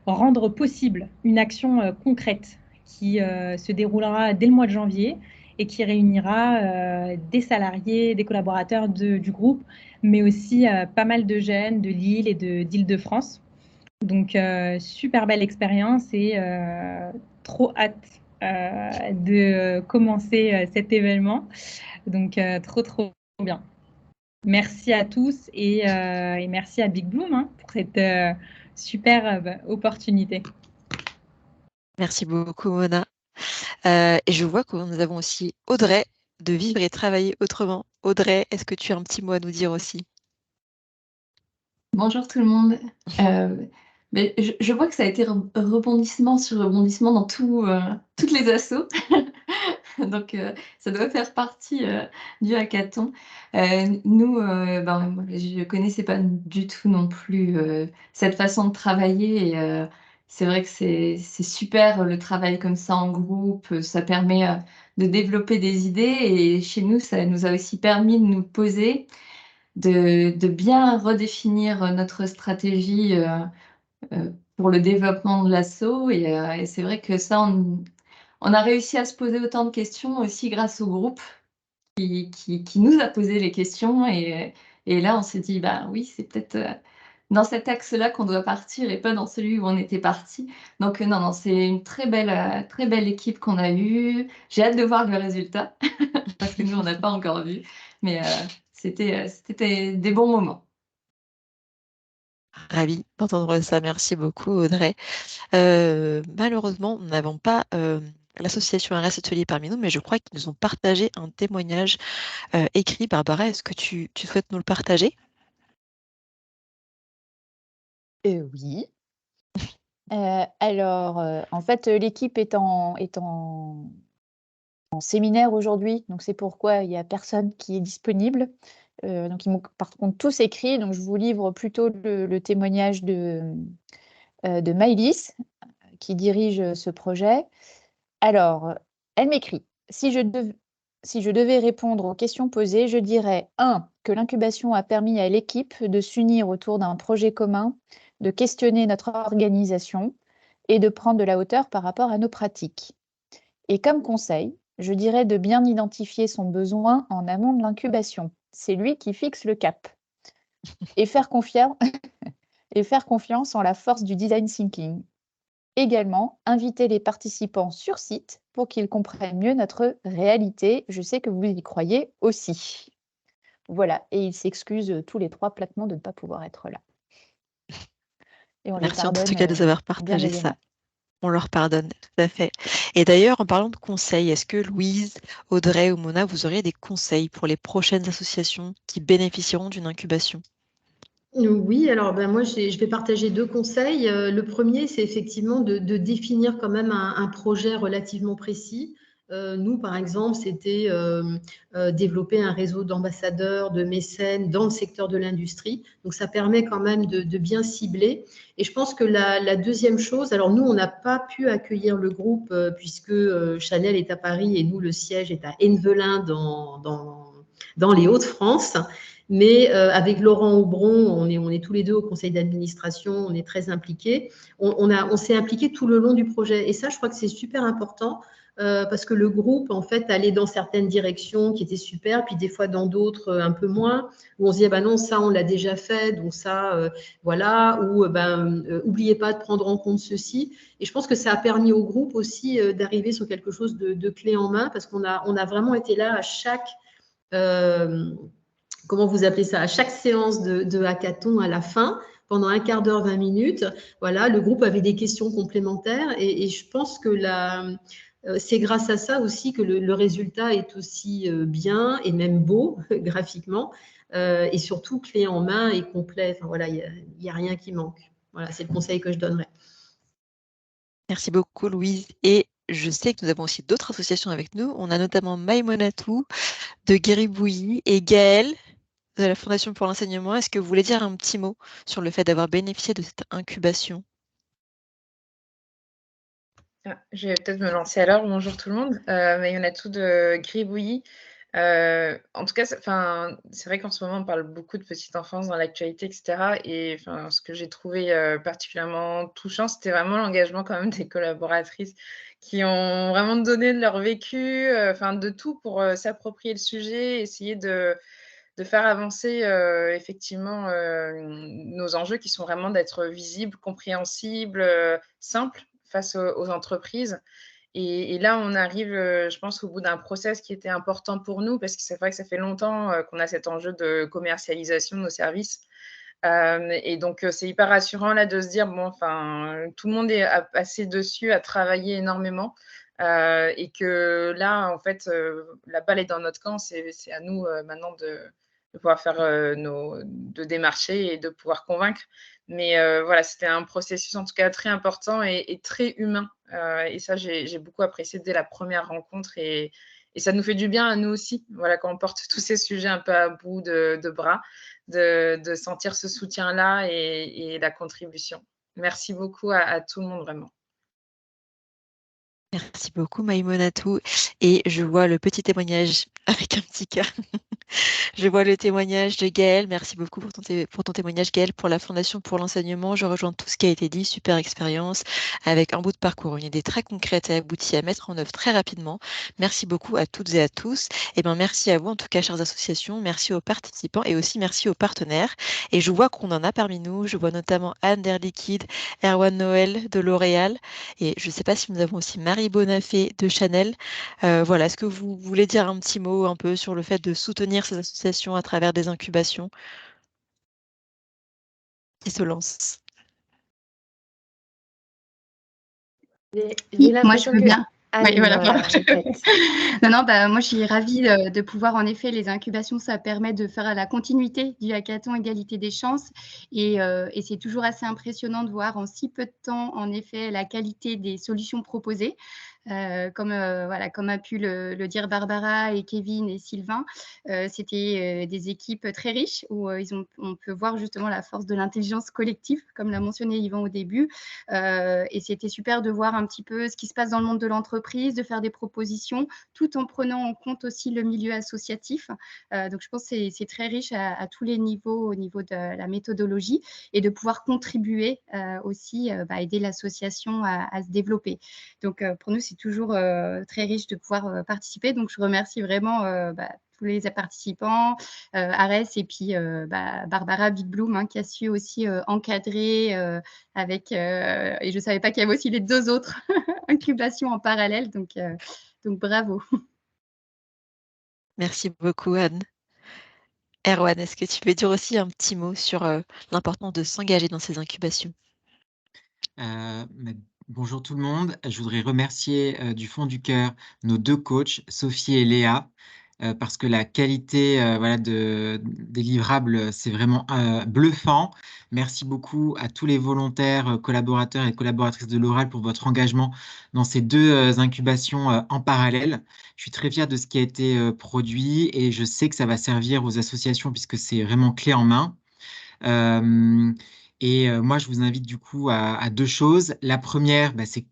rendre possible une action concrète qui se déroulera dès le mois de janvier et qui réunira des salariés, des collaborateurs du groupe, mais aussi pas mal de jeunes de Lille et d'Île-de-France. Donc, super belle expérience et trop hâte de commencer cet événement. Donc, trop bien. Merci à tous et merci à Big Bloom pour cette super opportunité. Merci beaucoup, Mona. Et je vois que nous avons aussi Audrey de Vivre et Travailler Autrement. Audrey, est-ce que tu as un petit mot à nous dire aussi? Bonjour tout le monde. Mais je vois que ça a été rebondissement sur rebondissement dans toutes les assos. Donc, ça doit faire partie du hackathon. Nous, moi, je ne connaissais pas du tout non plus cette façon de travailler. Et c'est vrai que c'est super le travail comme ça en groupe. Ça permet de développer des idées. Et chez nous, ça nous a aussi permis de nous poser, de bien redéfinir notre stratégie pour le développement de l'asso. Et c'est vrai que ça, on a réussi à se poser autant de questions aussi grâce au groupe qui nous a posé les questions. Et là, on s'est dit, bah oui, c'est peut-être dans cet axe-là qu'on doit partir et pas dans celui où on était parti. Donc, non, c'est une très belle équipe qu'on a eue. J'ai hâte de voir le résultat parce que nous, on n'a pas encore vu. Mais c'était des bons moments. Ravie d'entendre ça. Merci beaucoup, Audrey. Malheureusement, nous n'avons pas l'association RS Atelier parmi nous, mais je crois qu'ils nous ont partagé un témoignage écrit. Barbara, est-ce que tu souhaites nous le partager? Oui. Alors, en fait, l'équipe est en séminaire aujourd'hui, donc c'est pourquoi il n'y a personne qui est disponible. Donc, ils m'ont par contre tous écrit, donc je vous livre plutôt le témoignage de Maëlys, qui dirige ce projet. Alors, elle m'écrit, si je devais répondre aux questions posées, je dirais 1. Que l'incubation a permis à l'équipe de s'unir autour d'un projet commun, de questionner notre organisation et de prendre de la hauteur par rapport à nos pratiques. Et comme conseil, je dirais de bien identifier son besoin en amont de l'incubation. C'est lui qui fixe le cap. Et faire confiance en la force du design thinking. Également, inviter les participants sur site pour qu'ils comprennent mieux notre réalité. Je sais que vous y croyez aussi. Voilà, et ils s'excusent tous les 3 platement de ne pas pouvoir être là. Et on Merci les en tout pardonne cas de nous avoir partagé ça. bienveillamment. On leur pardonne, tout à fait. Et d'ailleurs, en parlant de conseils, est-ce que Louise, Audrey ou Mona, vous auriez des conseils pour les prochaines associations qui bénéficieront d'une incubation? Oui, alors moi, je vais partager 2 conseils. Le premier, c'est effectivement de définir quand même un projet relativement précis. Nous, par exemple, c'était développer un réseau d'ambassadeurs, de mécènes dans le secteur de l'industrie. Donc, ça permet quand même de bien cibler. Et je pense que la deuxième chose, alors nous, on n'a pas pu accueillir le groupe puisque Chanel est à Paris et nous, le siège est à Envelin dans les Hauts-de-France. Mais avec Laurent Aubron, on est tous les deux au conseil d'administration, on est très impliqués. On s'est impliqués tout le long du projet. Et ça, je crois que c'est super important parce que le groupe, en fait, allait dans certaines directions qui étaient super, puis des fois dans d'autres un peu moins, où on se dit, ah ben non, ça, on l'a déjà fait, donc ça, voilà, ou oubliez pas de prendre en compte ceci. Et je pense que ça a permis au groupe aussi d'arriver sur quelque chose de clé en main, parce qu'on a vraiment été là à chaque... comment vous appelez ça, à chaque séance de hackathon à la fin, pendant un quart d'heure, 20 minutes, voilà, le groupe avait des questions complémentaires et je pense que c'est grâce à ça aussi que le résultat est aussi bien et même beau graphiquement et surtout clé en main et complet. Enfin, voilà, il n'y a rien qui manque. Voilà, c'est le conseil que je donnerais. Merci beaucoup, Louise. Et je sais que nous avons aussi d'autres associations avec nous. On a notamment Maïmonatou de Guéribouilly et Gaëlle de la Fondation pour l'enseignement. Est-ce que vous voulez dire un petit mot sur le fait d'avoir bénéficié de cette incubation? Je vais peut-être me lancer alors. Bonjour tout le monde. Maïmonatou de Gribouilly. En tout cas, c'est vrai qu'en ce moment, on parle beaucoup de petite enfance dans l'actualité, etc. Et ce que j'ai trouvé particulièrement touchant, c'était vraiment l'engagement quand même des collaboratrices qui ont vraiment donné de leur vécu, de tout pour s'approprier le sujet, essayer de faire avancer effectivement nos enjeux qui sont vraiment d'être visibles, compréhensibles, simples face aux entreprises. Et là, on arrive, je pense, au bout d'un process qui était important pour nous, parce que c'est vrai que ça fait longtemps qu'on a cet enjeu de commercialisation de nos services. Et donc, c'est hyper rassurant là de se dire, bon, tout le monde est passé dessus, à travailler énormément. Et que là, en fait, la balle est dans notre camp. C'est à nous maintenant de pouvoir faire de démarcher et de pouvoir convaincre. Mais voilà, c'était un processus en tout cas très important et très humain. Et ça, j'ai beaucoup apprécié dès la première rencontre. Et ça nous fait du bien à nous aussi, voilà, quand on porte tous ces sujets un peu à bout de bras, de sentir ce soutien-là et la contribution. Merci beaucoup à tout le monde, vraiment. Merci beaucoup, Maïmonatou. Et je vois le petit témoignage avec un petit cœur. Je vois le témoignage de Gaëlle. Merci beaucoup pour ton témoignage, Gaëlle, pour la Fondation pour l'enseignement. Je rejoins tout ce qui a été dit. Super expérience avec un bout de parcours, une idée très concrète et aboutie à mettre en œuvre très rapidement. Merci beaucoup à toutes et à tous. Et merci à vous, en tout cas, chères associations. Merci aux participants et aussi merci aux partenaires. Et je vois qu'on en a parmi nous. Je vois notamment Anne d'Air Liquide, Erwan Noël de L'Oréal. Et je ne sais pas si nous avons aussi Marie Bonafé de Chanel. Voilà, est-ce que vous voulez dire un petit mot un peu sur le fait de soutenir ces associations à travers des incubations qui se lancent? Moi, je veux bien. Oui, voilà, non, moi, je suis ravie de pouvoir, en effet, les incubations, ça permet de faire la continuité du hackathon égalité des chances. Et c'est toujours assez impressionnant de voir en si peu de temps, en effet, la qualité des solutions proposées. Comme a pu le dire Barbara et Kevin et Sylvain, c'était des équipes très riches où on peut voir justement la force de l'intelligence collective, comme l'a mentionné Yvan au début. Et c'était super de voir un petit peu ce qui se passe dans le monde de l'entreprise, de faire des propositions, tout en prenant en compte aussi le milieu associatif. Donc, je pense que c'est très riche à tous les niveaux, au niveau de la méthodologie, et de pouvoir contribuer aussi, aider l'association à se développer. Donc, pour nous, c'est toujours très riche de pouvoir participer. Donc, je remercie vraiment tous les participants, Arès et puis Barbara Big Bloom, qui a su aussi encadrer avec, et je ne savais pas qu'il y avait aussi les 2 autres incubations en parallèle. Donc bravo. Merci beaucoup, Anne. Erwan, est-ce que tu veux dire aussi un petit mot sur l'importance de s'engager dans ces incubations? Bonjour tout le monde. Je voudrais remercier du fond du cœur nos 2 coachs, Sophie et Léa, parce que la qualité des livrables, c'est vraiment bluffant. Merci beaucoup à tous les volontaires, collaborateurs et collaboratrices de l'Oral pour votre engagement dans ces 2 incubations en parallèle. Je suis très fière de ce qui a été produit et je sais que ça va servir aux associations puisque c'est vraiment clé en main. Et moi, je vous invite du coup à 2 choses. La première, c'est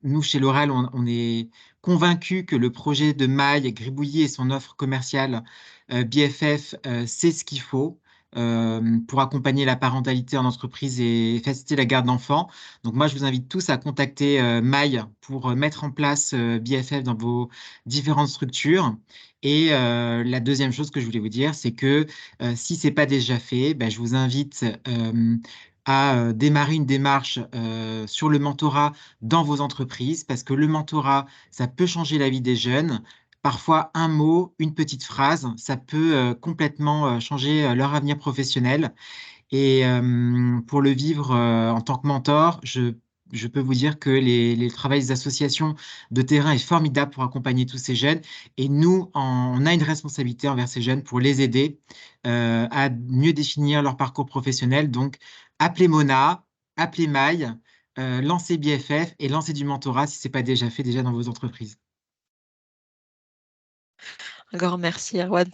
nous, chez L'Oréal, on est convaincus que le projet de Maï Gribouillis et son offre commerciale BFF, c'est ce qu'il faut pour accompagner la parentalité en entreprise et faciliter la garde d'enfants. Donc moi, je vous invite tous à contacter Maï pour mettre en place BFF dans vos différentes structures. Et la deuxième chose que je voulais vous dire, c'est que si ce n'est pas déjà fait, ben, je vous invite à démarrer une démarche sur le mentorat dans vos entreprises, parce que le mentorat, ça peut changer la vie des jeunes. Parfois, un mot, une petite phrase, ça peut complètement changer leur avenir professionnel. Et pour le vivre en tant que mentor, je peux vous dire que le travail des associations de terrain est formidable pour accompagner tous ces jeunes. Et nous, on a une responsabilité envers ces jeunes pour les aider à mieux définir leur parcours professionnel. Donc, appelez Mona, appelez Maï, lancez BFF et lancez du mentorat si ce n'est pas déjà fait déjà dans vos entreprises. Un grand merci, Erwan,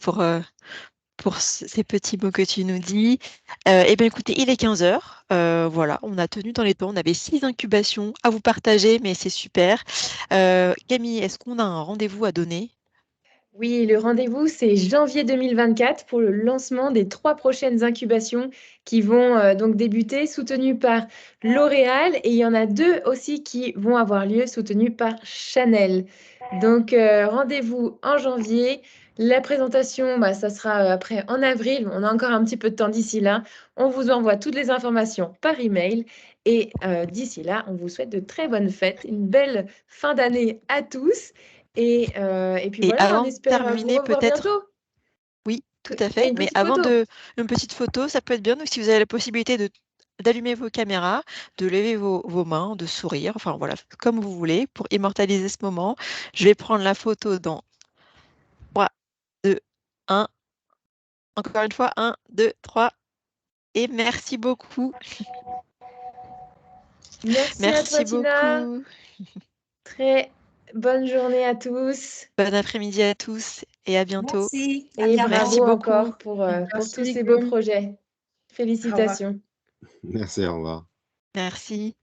pour ces petits mots que tu nous dis. Eh bien, écoutez, il est 15h. Voilà, on a tenu dans les temps. On avait 6 incubations à vous partager, mais c'est super. Camille, est-ce qu'on a un rendez-vous à donner? Oui, le rendez-vous, c'est janvier 2024 pour le lancement des 3 prochaines incubations qui vont donc débuter, soutenues par L'Oréal. Et il y en a 2 aussi qui vont avoir lieu, soutenues par Chanel. Donc, rendez-vous en janvier. La présentation, ça sera après en avril. On a encore un petit peu de temps d'ici là. On vous envoie toutes les informations par email. Et d'ici là, on vous souhaite de très bonnes fêtes, une belle fin d'année à tous. Et puis Et voilà, on avant de espère vous terminer, revoir peut-être. bientôt. Oui, tout Il à y a fait. une Mais petite avant photo. une petite photo, ça peut être bien. Donc, si vous avez la possibilité d'allumer vos caméras, de lever vos mains, de sourire, enfin voilà, comme vous voulez, pour immortaliser ce moment. Je vais prendre la photo dans 3, 2, 1. Encore une fois, 1, 2, 3. Et merci beaucoup. Merci à toi, Merci Tina. beaucoup. Très bonne journée à tous. Bon après-midi à tous et à bientôt. Merci. À Et bientôt. Merci bravo beaucoup. encore pour Merci, tous ces Big beaux Bloom. projets. Félicitations. Merci, au revoir. Merci.